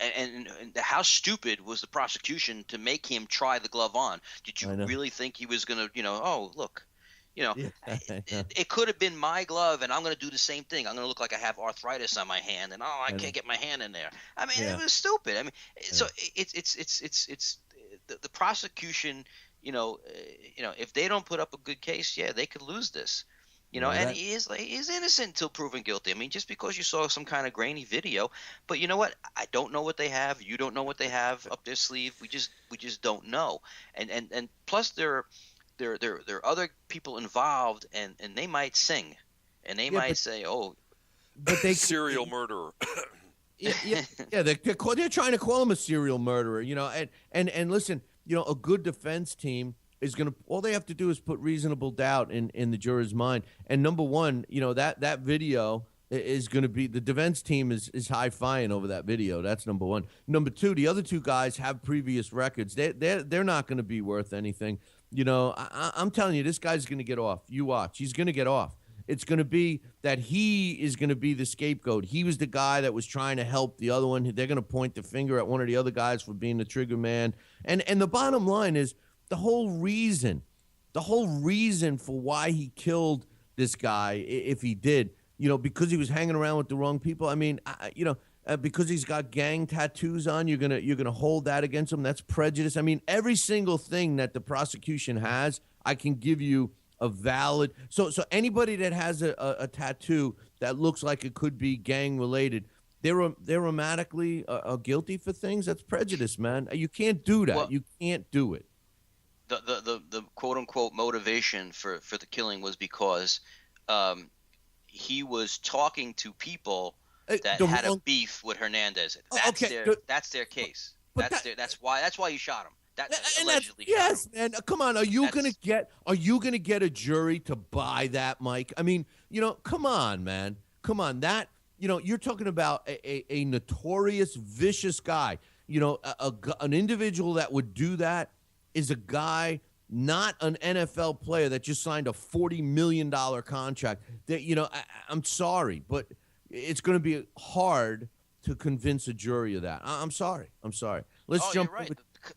and how stupid was the prosecution to make him try the glove on? Did you really think he was going to, oh, look, it could have been my glove, and I'm going to do the same thing. I'm going to look like I have arthritis on my hand, and I can't get my hand in there. I mean, it was stupid. I mean, so it's the prosecution. If they don't put up a good case, they could lose this. And he is innocent until proven guilty. I mean, just because you saw some kind of grainy video, but you know what? I don't know what they have. You don't know what they have up their sleeve. We just don't know. And plus there are other people involved, and they might sing, and they might say, "Oh, but they serial murderer." They're trying to call him a serial murderer. And listen, a good defense team is going to, all they have to do is put reasonable doubt in the juror's mind. And number one, that video is going to be, the defense team is high-fiving over that video. That's number one. Number two, the other two guys have previous records. They're not going to be worth anything. I'm telling you, this guy's going to get off. You watch. He's going to get off. It's going to be that he is going to be the scapegoat. He was the guy that was trying to help the other one. They're going to point the finger at one of the other guys for being the trigger man. And the bottom line is, the whole reason for why he killed this guy, if he did, because he was hanging around with the wrong people. I mean, because he's got gang tattoos on, you're gonna hold that against him. That's prejudice. I mean, every single thing that the prosecution has, I can give you a valid. So anybody that has a tattoo that looks like it could be gang related, they're automatically guilty for things. That's prejudice, man. You can't do that. Well, you can't do it. The quote unquote motivation for the killing was because he was talking to people that had a beef with Hernandez. That's their case. That's why you shot him. Yes, man. Come on. Are you gonna get a jury to buy that, Mike? I mean, come on, man. Come on. That, you're talking about a notorious, vicious guy. An individual that would do that is a guy, not an NFL player that just signed a $40 million contract. That, I'm sorry, but it's going to be hard to convince a jury of that. I'm sorry. Let's jump. You're right.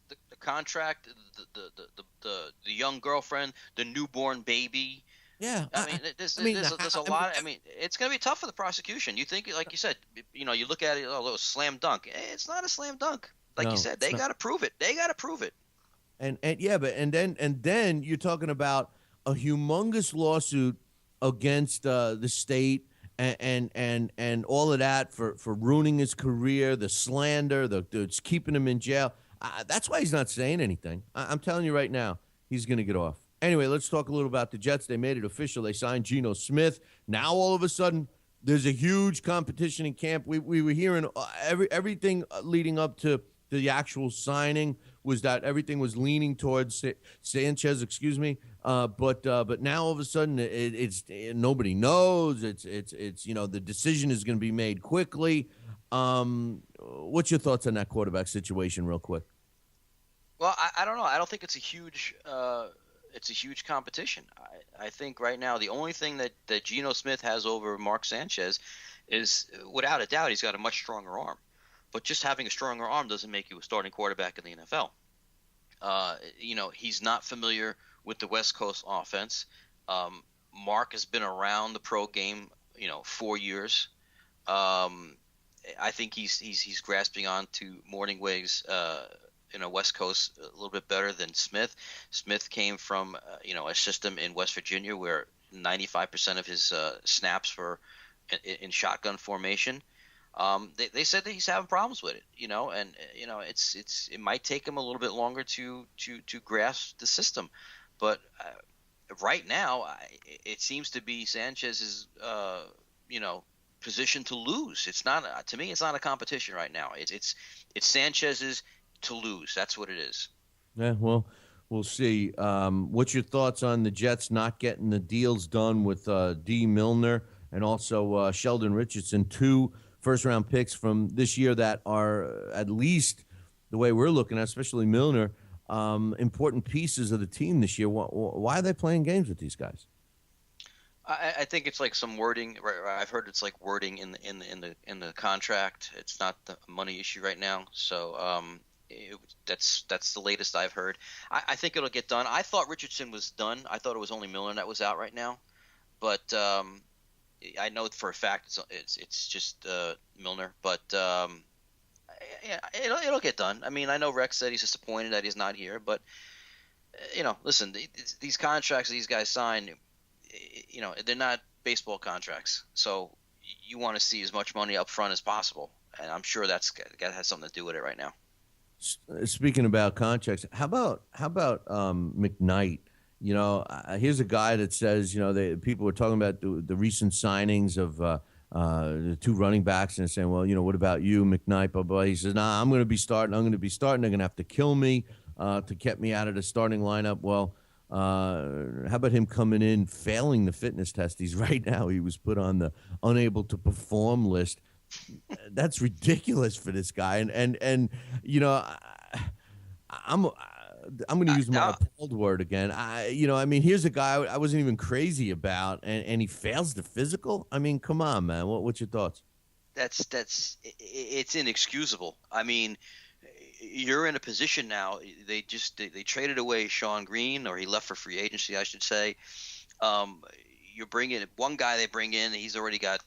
The contract, the young girlfriend, the newborn baby. Yeah, there's a lot. It's going to be tough for the prosecution. You think, like you said, you look at it, a little slam dunk. It's not a slam dunk. Like you said, they got to prove it. And then you're talking about a humongous lawsuit against the state and all of that for ruining his career, the slander, it's keeping him in jail. That's why he's not saying anything. I'm telling you right now, he's going to get off. Anyway, let's talk a little about the Jets. They made it official. They signed Geno Smith. Now all of a sudden, there's a huge competition in camp. We were hearing everything leading up to the actual signing was that everything was leaning towards Sanchez. But now all of a sudden it's nobody knows. It's the decision is going to be made quickly. What's your thoughts on that quarterback situation, real quick? Well, I don't know. I don't think it's a huge competition. I think right now the only thing that Geno Smith has over Mark Sanchez is, without a doubt, he's got a much stronger arm. But just having a stronger arm doesn't make you a starting quarterback in the NFL. He's not familiar with the West Coast offense. Mark has been around the pro game, 4 years. I think he's grasping on to Morningweg's West Coast a little bit better than Smith. Smith came from a system in West Virginia where 95% of his snaps were in shotgun formation. They said that he's having problems with it, and it might take him a little bit longer to grasp the system, but right now it seems to be Sanchez's position to lose. It's not, to me, it's not a competition right now. It's Sanchez's to lose. That's what it is. Yeah, well, we'll see. What's your thoughts on the Jets not getting the deals done with D. Milner and also Sheldon Richardson, two first-round picks from this year that are, at least the way we're looking at, especially Milner, important pieces of the team this year? Why are they playing games with these guys? I think it's like some wording. Right, I've heard it's like wording in the contract. It's not the money issue right now. So that's the latest I've heard. I think it'll get done. I thought Richardson was done. I thought it was only Milner that was out right now, but I know for a fact it's just Milner. But it'll get done. I mean, I know Rex said he's disappointed that he's not here, but listen, these contracts these guys sign, they're not baseball contracts. So you want to see as much money up front as possible, and I'm sure that has something to do with it right now. Speaking about contracts, how about McKnight? Here's a guy that says, people were talking about the recent signings of the two running backs and saying, well, what about you, McKnight? Blah, blah. He says, nah, I'm going to be starting. They're going to have to kill me to get me out of the starting lineup. Well, how about him coming in, failing the fitness test? He was put on the unable to perform list. That's ridiculous for this guy. And I'm going to use my appalled word again. Here's a guy I wasn't even crazy about, and he fails the physical. I mean, come on, man. What's your thoughts? It's inexcusable. I mean, you're in a position now. They traded away Sean Green, or he left for free agency, I should say. You're bringing one guy. They bring in. He's already got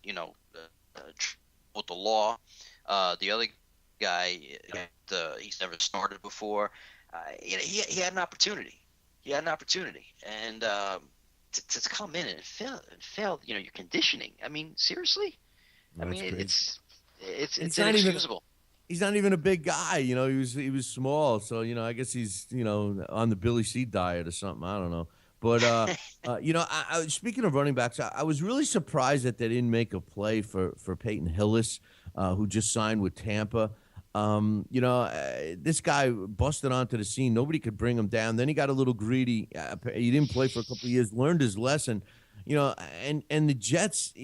with the law. The other guy, he's never started before. He had an opportunity. And to come in and fail, your conditioning. I mean, seriously. That's crazy. It's inexcusable. He's not even a big guy, He was small, so I guess he's on the Billy C diet or something. I don't know, but speaking of running backs, I was really surprised that they didn't make a play for Peyton Hillis, who just signed with Tampa. This guy busted onto the scene. Nobody could bring him down. Then he got a little greedy. He didn't play for a couple of years. Learned his lesson, and the Jets,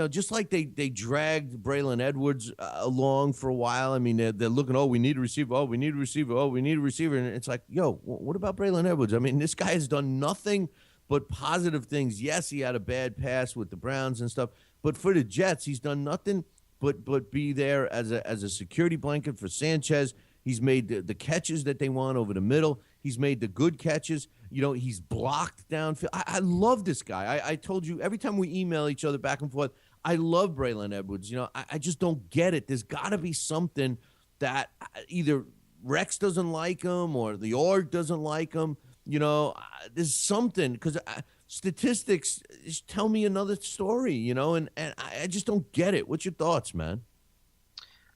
just like they dragged Braylon Edwards along for a while. I mean, they're looking, we need a receiver. We need a receiver. We need a receiver. And it's like, what about Braylon Edwards? I mean, this guy has done nothing but positive things. Yes, he had a bad pass with the Browns and stuff. But for the Jets, he's done nothing but be there as a security blanket for Sanchez. He's made the catches that they want over the middle. He's made the good catches. He's blocked downfield. I love this guy. I told you, every time we email each other back and forth, I love Braylon Edwards. I just don't get it. There's got to be something that either Rex doesn't like him or the org doesn't like him. There's something, because statistics just tell me another story, and I just don't get it. What's your thoughts, man?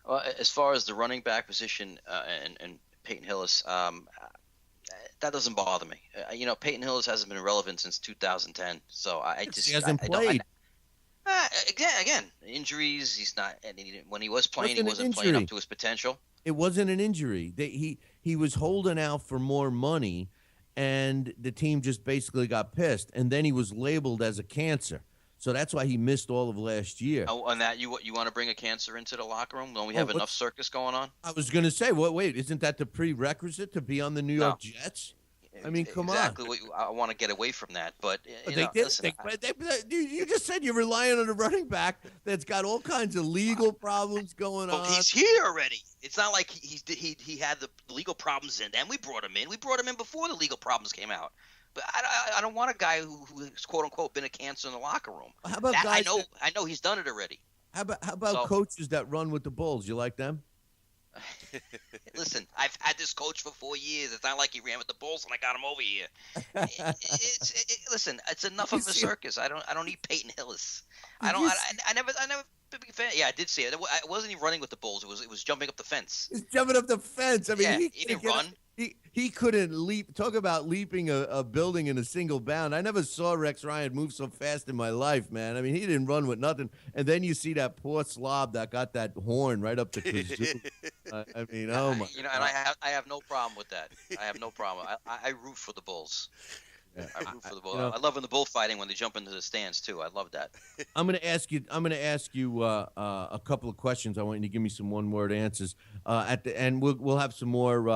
Well, as far as the running back position and Peyton Hillis, that doesn't bother me. Peyton Hillis hasn't been relevant since 2010, so he hasn't played. Again, injuries. He's not. And when he was playing, he wasn't playing up to his potential. It wasn't an injury. He was holding out for more money, and the team just basically got pissed. And then he was labeled as a cancer, so that's why he missed all of last year. Oh, and that you want to bring a cancer into the locker room? Don't we have enough circus going on? I was going to say, wait, isn't that the prerequisite to be on the New York Jets? I mean, come on. Exactly. I want to get away from that, but listen, you just said you're relying on a running back that's got all kinds of legal problems going on. He's here already. It's not like he had the legal problems and then we brought him in. We brought him in before the legal problems came out. But I don't want a guy who's quote unquote been a cancer in the locker room. How about guys? I know he's done it already. How about coaches that run with the Bulls? You like them? Listen, I've had this coach for 4 years. It's not like he ran with the Bulls and I got him over here. Listen, it's enough of a circus. I don't need Peyton Hillis. I never been a big fan. Yeah, I did see it. It wasn't even running with the Bulls. It was jumping up the fence. He's jumping up the fence. I mean, he didn't run. He couldn't leap. Talk about leaping a building in a single bound. I never saw Rex Ryan move so fast in my life, man. I mean, he didn't run with nothing. And then you see that poor slob that got that horn right up the kazoo. I mean, oh my! And I have no problem with that. I have no problem. I root for the Bulls. Yeah. I root for the Bulls. I love in the bullfighting when they jump into the stands too. I love that. I'm going to ask you a couple of questions. I want you to give me some one-word answers. At the end, we'll have some more.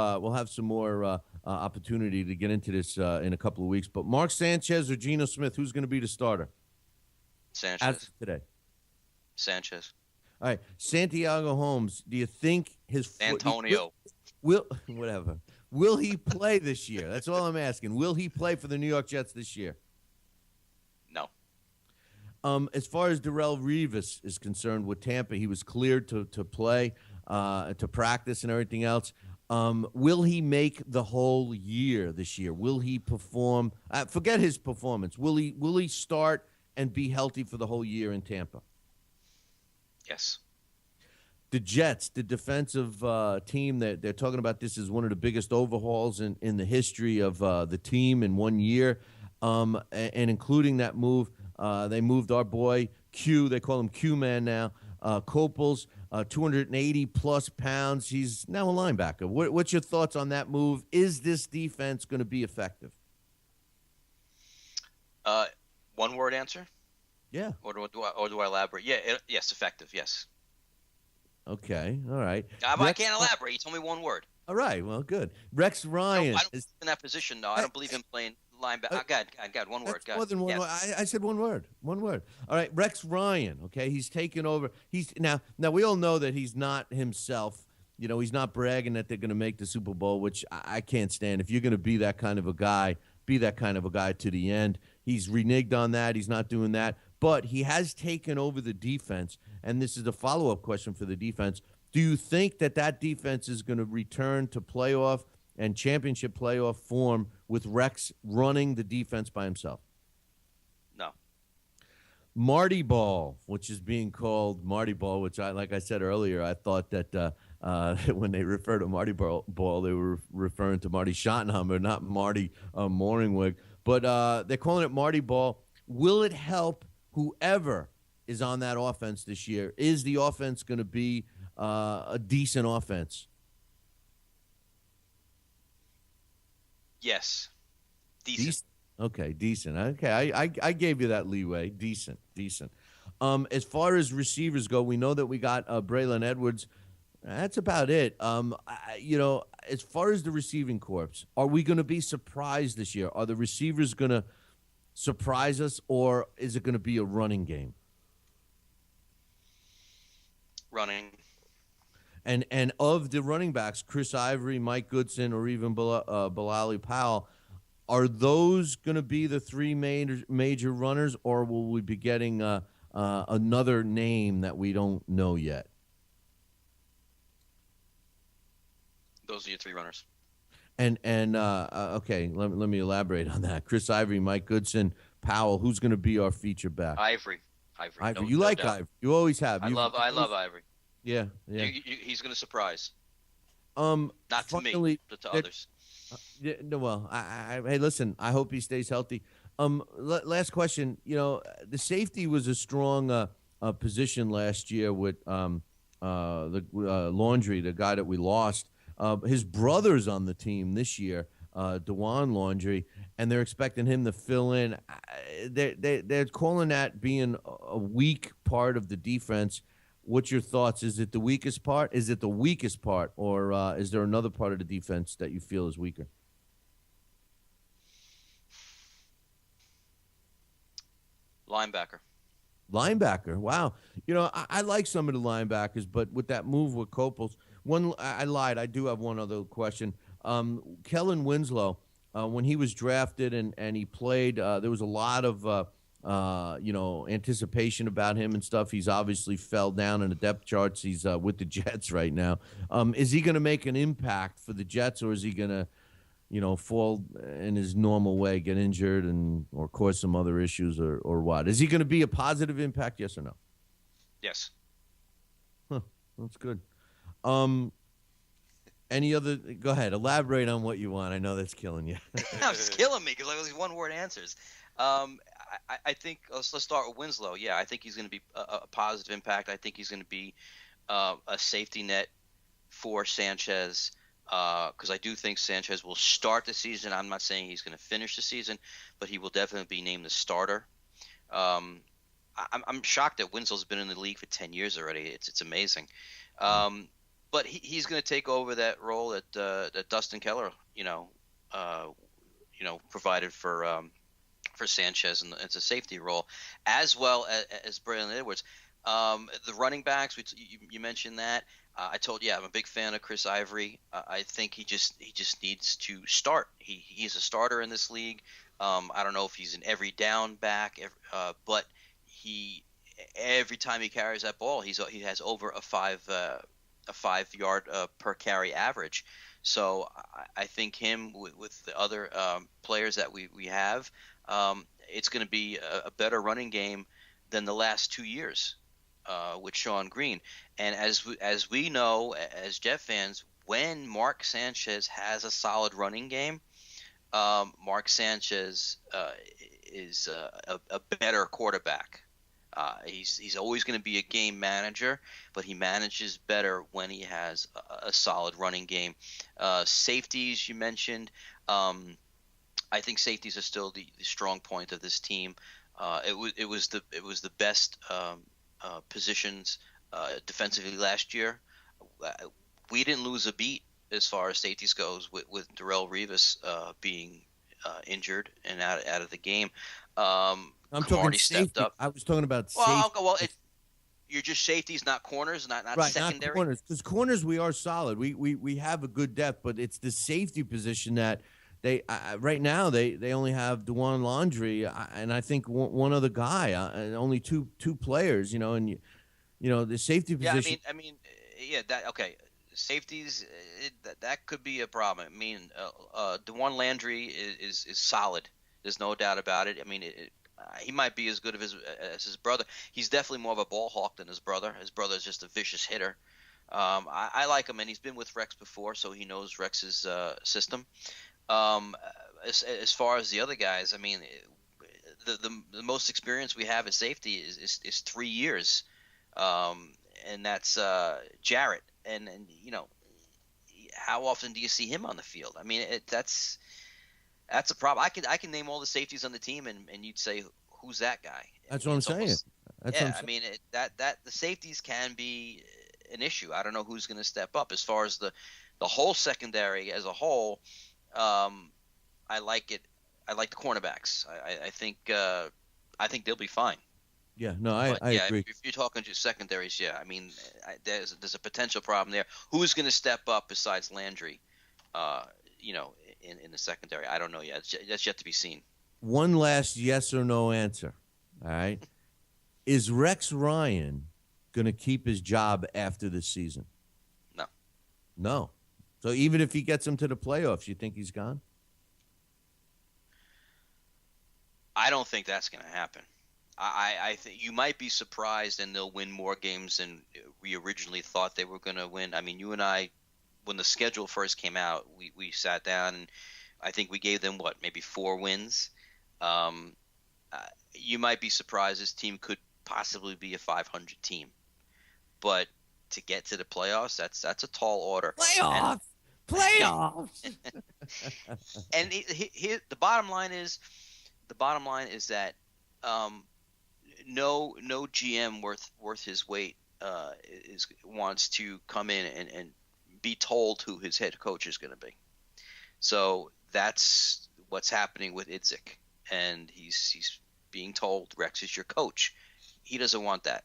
Opportunity to get into this in a couple of weeks. But Mark Sanchez or Geno Smith, who's going to be the starter? Sanchez. As of today. Sanchez. All right, Santiago Holmes. Do you think his Antonio will whatever? Will he play this year? That's all I'm asking. Will he play for the New York Jets this year? No. As far as Darrelle Revis is concerned with Tampa, he was cleared to play, to practice and everything else. Will he make the whole year this year? Will he perform? Forget his performance. Will he start and be healthy for the whole year in Tampa? Yes. The Jets, the defensive team, they're talking about this as one of the biggest overhauls in the history of the team in 1 year, and including that move, they moved our boy Q. They call him Q-Man now. Copels, 280-plus pounds. He's now a linebacker. What's your thoughts on that move? Is this defense going to be effective? One-word answer? Yeah. Or do I elaborate? Yeah. Yes, effective. Yes. Okay. All right. I can't elaborate. You told me one word. All right. Well, good. Rex Ryan. I don't believe in that position, though. I don't believe him playing linebacker. God, one word. More than one word. I said one word. One word. All right. Rex Ryan. Okay. He's taken over. He's now we all know that he's not himself. He's not bragging that they're going to make the Super Bowl, which I can't stand. If you're going to be that kind of a guy, be that kind of a guy to the end. He's reneged on that. He's not doing that. But he has taken over the defense, and this is a follow-up question for the defense. Do you think that defense is going to return to playoff and championship playoff form with Rex running the defense by himself? No. Marty Ball, which is being called Marty Ball, which like I said earlier, I thought that when they refer to Marty Ball, they were referring to Marty Schottenheimer, not Marty Morningwig. But they're calling it Marty Ball. Will it help whoever is on that offense this year? Is the offense going to be a decent offense? Yes. Decent. Okay, decent. Okay, I gave you that leeway. Decent. As far as receivers go, we know that we got Braylon Edwards. That's about it. As far as the receiving corps, are we going to be surprised this year? Are the receivers going to surprise us, or is it going to be a running game? Running. And of the running backs, Chris Ivory, Mike Goodson, or even Bilali Powell, are those going to be the three major runners, or will we be getting another name that we don't know yet? Those are your three runners. And okay, let me elaborate on that. Chris Ivory, Mike Goodson, Powell. Who's going to be our feature back? Ivory. You like doubt. Ivory. You always have. I love Ivory. Yeah. He's going to surprise. Not to me, but to others. Yeah, no, well, hey, listen, I hope he stays healthy. Last question. The safety was a strong position last year with the Laundry, the guy that we lost. His brother's on the team this year, DeJuan Laundry, and they're expecting him to fill in. They're calling that being a weak part of the defense. What's your thoughts? Is it the weakest part? Is it the weakest part, or is there another part of the defense that you feel is weaker? Linebacker. Wow. I like some of the linebackers, but with that move with Copels, I lied. I do have one other question. Kellen Winslow, when he was drafted and he played, there was a lot of anticipation about him and stuff. He's obviously fell down in the depth charts. He's with the Jets right now. Is he going to make an impact for the Jets, or is he going to, fall in his normal way, get injured or cause some other issues or what? Is he going to be a positive impact, yes or no? Yes. Huh, that's good. Any other? Go ahead. Elaborate on what you want. I know that's killing you. It's killing me because I was one-word answers. I think let's start with Winslow. Yeah, I think he's going to be a positive impact. I think he's going to be a safety net for Sanchez because I do think Sanchez will start the season. I'm not saying he's going to finish the season, but he will definitely be named the starter. I'm shocked that Winslow's been in the league for 10 years already. It's amazing. But he's going to take over that role that Dustin Keller, provided for Sanchez, and it's a safety role, as well as Braylon Edwards. The running backs, you mentioned that. I told you, I'm a big fan of Chris Ivory. I think he just needs to start. He's a starter in this league. I don't know if he's an every down back, but every time he carries that ball, he has over a 5 yard per carry average. So I think him with the other players that we have, it's going to be a better running game than the last 2 years with Sean Green. And as we know, as Jet fans, when Mark Sanchez has a solid running game, Mark Sanchez is a better quarterback. He's always going to be a game manager, but he manages better when he has a solid running game. Safeties, you mentioned. I think safeties are still the strong point of this team. It was the best positions defensively last year. We didn't lose a beat as far as safeties goes with Darrelle Revis being injured and out of the game. I'm talking safety. Up. I was talking about safety. You're just safeties, not corners, not right, secondary. Not corners, because corners we are solid. We have a good depth, but it's the safety position that they right now they only have DeJuan Laundry and I think one other guy, only two players. And the safety position. Okay. Safeties, that could be a problem. I mean, DeJuan Landry is solid. There's no doubt about it. I mean, He might be as good as his brother. He's definitely more of a ball hawk than his brother. His brother is just a vicious hitter. I like him, and he's been with Rex before, so he knows Rex's system. As far as the other guys, I mean, the most experience we have at safety is 3 years, and that's Jarrett. And how often do you see him on the field? I mean, that's a problem. I can name all the safeties on the team, and you'd say, who's that guy? That's what I'm saying. I mean, that the safeties can be an issue. I don't know who's going to step up. As far as the whole secondary as a whole, I like it. I like the cornerbacks. I think they'll be fine. Yeah, no, I agree. If you're talking to secondaries, I mean, there's a potential problem there. Who's going to step up besides Landry? In the secondary, I don't know yet. That's yet to be seen. One last yes or no answer. All right, is Rex Ryan going to keep his job after this season? No. No. So even if he gets him to the playoffs, you think he's gone? I don't think that's going to happen. I think you might be surprised, and they'll win more games than we originally thought they were going to win. I mean, you and I, when the schedule first came out, we sat down, and I think we gave them, maybe 4 wins. You might be surprised this team could possibly be a 500 team. But to get to the playoffs, that's a tall order. Playoffs. And the bottom line is that no GM worth his weight wants to come in and be told who his head coach is going to be. So that's what's happening with Idzik, and he's being told Rex is your coach. He doesn't want that.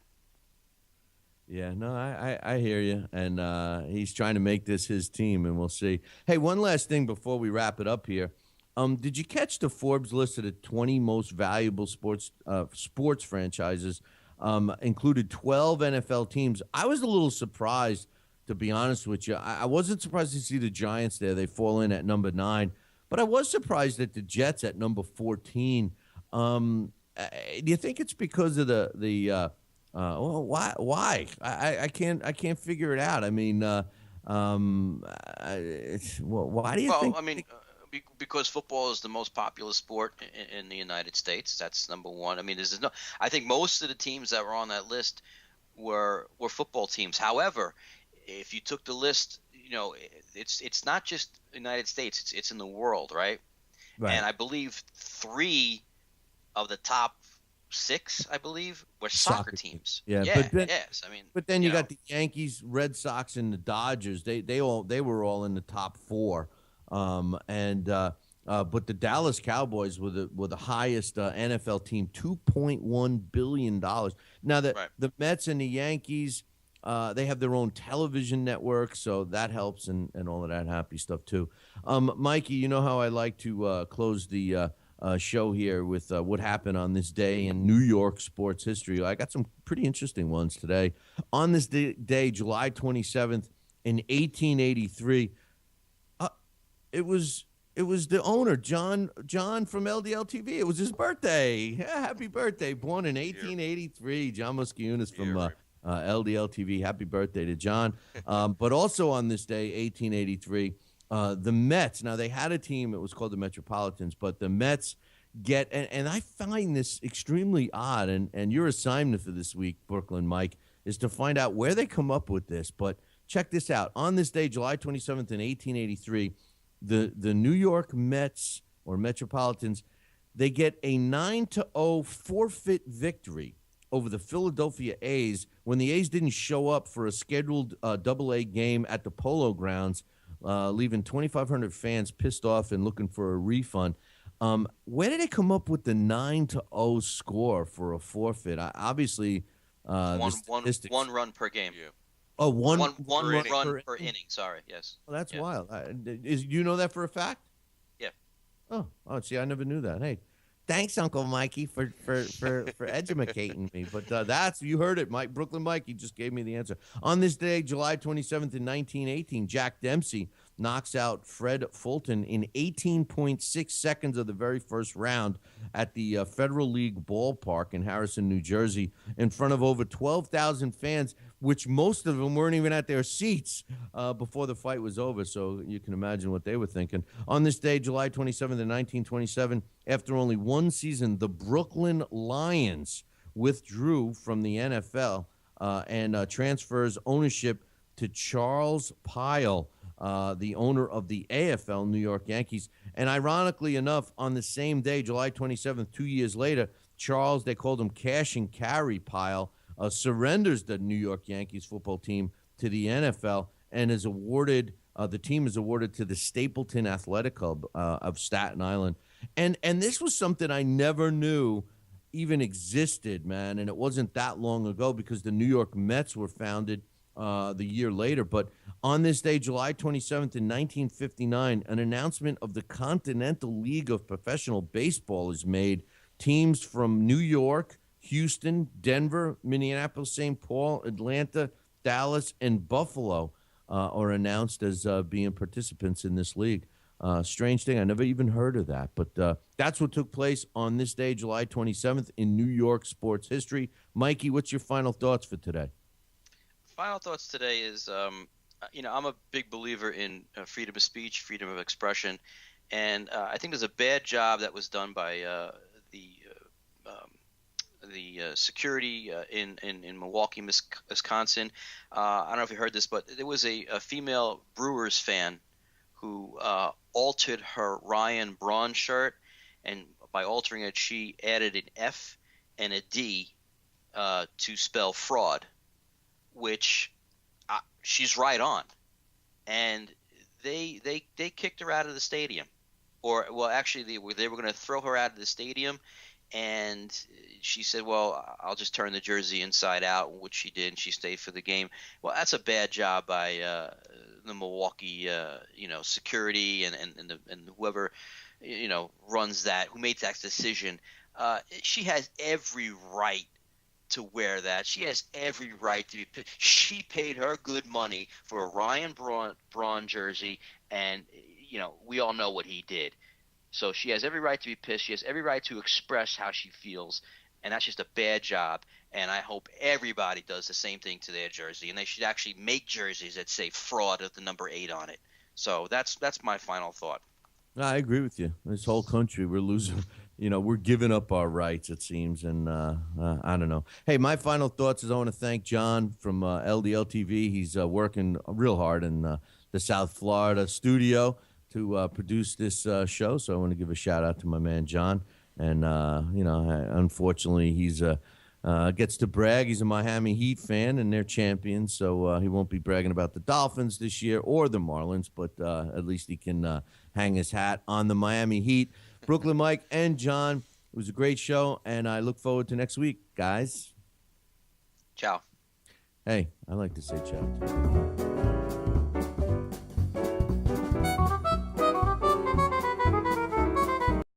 Yeah, no, I hear you, and he's trying to make this his team, and we'll see. Hey, one last thing before we wrap it up here. Did you catch the Forbes list of the 20 most valuable sports franchises? Included 12 NFL teams. I was a little surprised, to be honest with you. I wasn't surprised to see the Giants there. They fall in at number 9. But I was surprised at the Jets at number 14. Do you think it's because of the why? I can't figure it out. I mean, why do you think? Well, I mean, because football is the most popular sport in the United States. That's number one. I mean, I think most of the teams that were on that list were football teams. However, if you took the list, it's not just the United States. It's in the world, right? Right. And I believe 3 of the top 6, I believe, were soccer teams. Yeah. Yes. I mean, but then you got the Yankees, Red Sox, and the Dodgers. They were all in the top 4. But the Dallas Cowboys were the highest NFL team, $2.1 billion. Now the Mets and the Yankees, they have their own television network, so that helps and all of that happy stuff too. Mikey, you know how I like to close the show here with what happened on this day in New York sports history. I got some pretty interesting ones today. On this day, July 27th in 1883. It was the owner, John from LDL TV. It was his birthday. Yeah, happy birthday. Born in 1883, John Musciunas from LDL TV. Happy birthday to John. But also on this day, 1883, the Mets. Now, they had a team. It was called the Metropolitans, but the Mets get – and I find this extremely odd, and your assignment for this week, Brooklyn Mike, is to find out where they come up with this. But check this out. On this day, July 27th in 1883, the New York Mets or Metropolitans, they get a 9-0 forfeit victory over the Philadelphia A's when the A's didn't show up for a scheduled Double-A game at the Polo Grounds, leaving 2,500 fans pissed off and looking for a refund. Where did they come up with the 9-0 score for a forfeit? Obviously, one run per game. Yeah. Oh, one run per inning. Sorry, yes. Well, that's wild. You know that for a fact? Yeah. Oh, see, I never knew that. Hey, Thanks, Uncle Mikey, for educating me. But that's, you heard it, Mike. Brooklyn Mikey just gave me the answer. On this day, July 27th in 1918, Jack Dempsey knocks out Fred Fulton in 18.6 seconds of the very first round at the Federal League ballpark in Harrison, New Jersey, in front of over 12,000 fans, which most of them weren't even at their seats before the fight was over. So you can imagine what they were thinking. On this day, July 27th in 1927, after only one season, the Brooklyn Lions withdrew from the NFL and transfers ownership to Charles Pyle, the owner of the AFL New York Yankees. And ironically enough, on the same day, July 27th, 2 years later, Charles, they called him Cash and Carry Pyle, surrenders the New York Yankees football team to the NFL and is awarded, the team is awarded to the Stapleton Athletic Club of Staten Island. And this was something I never knew even existed, man. And it wasn't that long ago because the New York Mets were founded the year later. But on this day, July 27th in 1959, an announcement of the Continental League of Professional Baseball is made. Teams from New York, Houston, Denver, Minneapolis, St. Paul, Atlanta, Dallas, and Buffalo are announced as being participants in this league. Strange thing. I never even heard of that. But that's what took place on this day, July 27th, in New York sports history. Mikey, what's your final thoughts for today? Final thoughts today is, I'm a big believer in freedom of speech, freedom of expression. And I think there's a bad job that was done by the security in Milwaukee, Wisconsin. I don't know if you heard this, but there was a female Brewers fan who altered her Ryan Braun shirt, and by altering it, she added an F and a D to spell fraud, which she's right on. And they kicked her out of the stadium. Or, well, actually, they were going to throw her out of the stadium, and she said, well, I'll just turn the jersey inside out, which she did, and she stayed for the game. Well, that's a bad job by the Milwaukee, security and whoever, runs that, who made that decision. She has every right to wear that. She has every right to be – she paid her good money for a Ryan Braun jersey, and – we all know what he did. So she has every right to be pissed. She has every right to express how she feels, and that's just a bad job. And I hope everybody does the same thing to their jersey, and they should actually make jerseys that say fraud with the number 8 on it. So that's my final thought. I agree with you. This whole country, we're losing, we're giving up our rights, it seems, and I don't know. Hey, my final thoughts is I want to thank John from LDL TV. He's working real hard in the South Florida studio to produce this show. So I want to give a shout out to my man, John. And, unfortunately, he's gets to brag. He's a Miami Heat fan, and they're champions. So he won't be bragging about the Dolphins this year or the Marlins, but at least he can hang his hat on the Miami Heat. Brooklyn Mike and John, it was a great show, and I look forward to next week, guys. Ciao. Hey, I like to say ciao.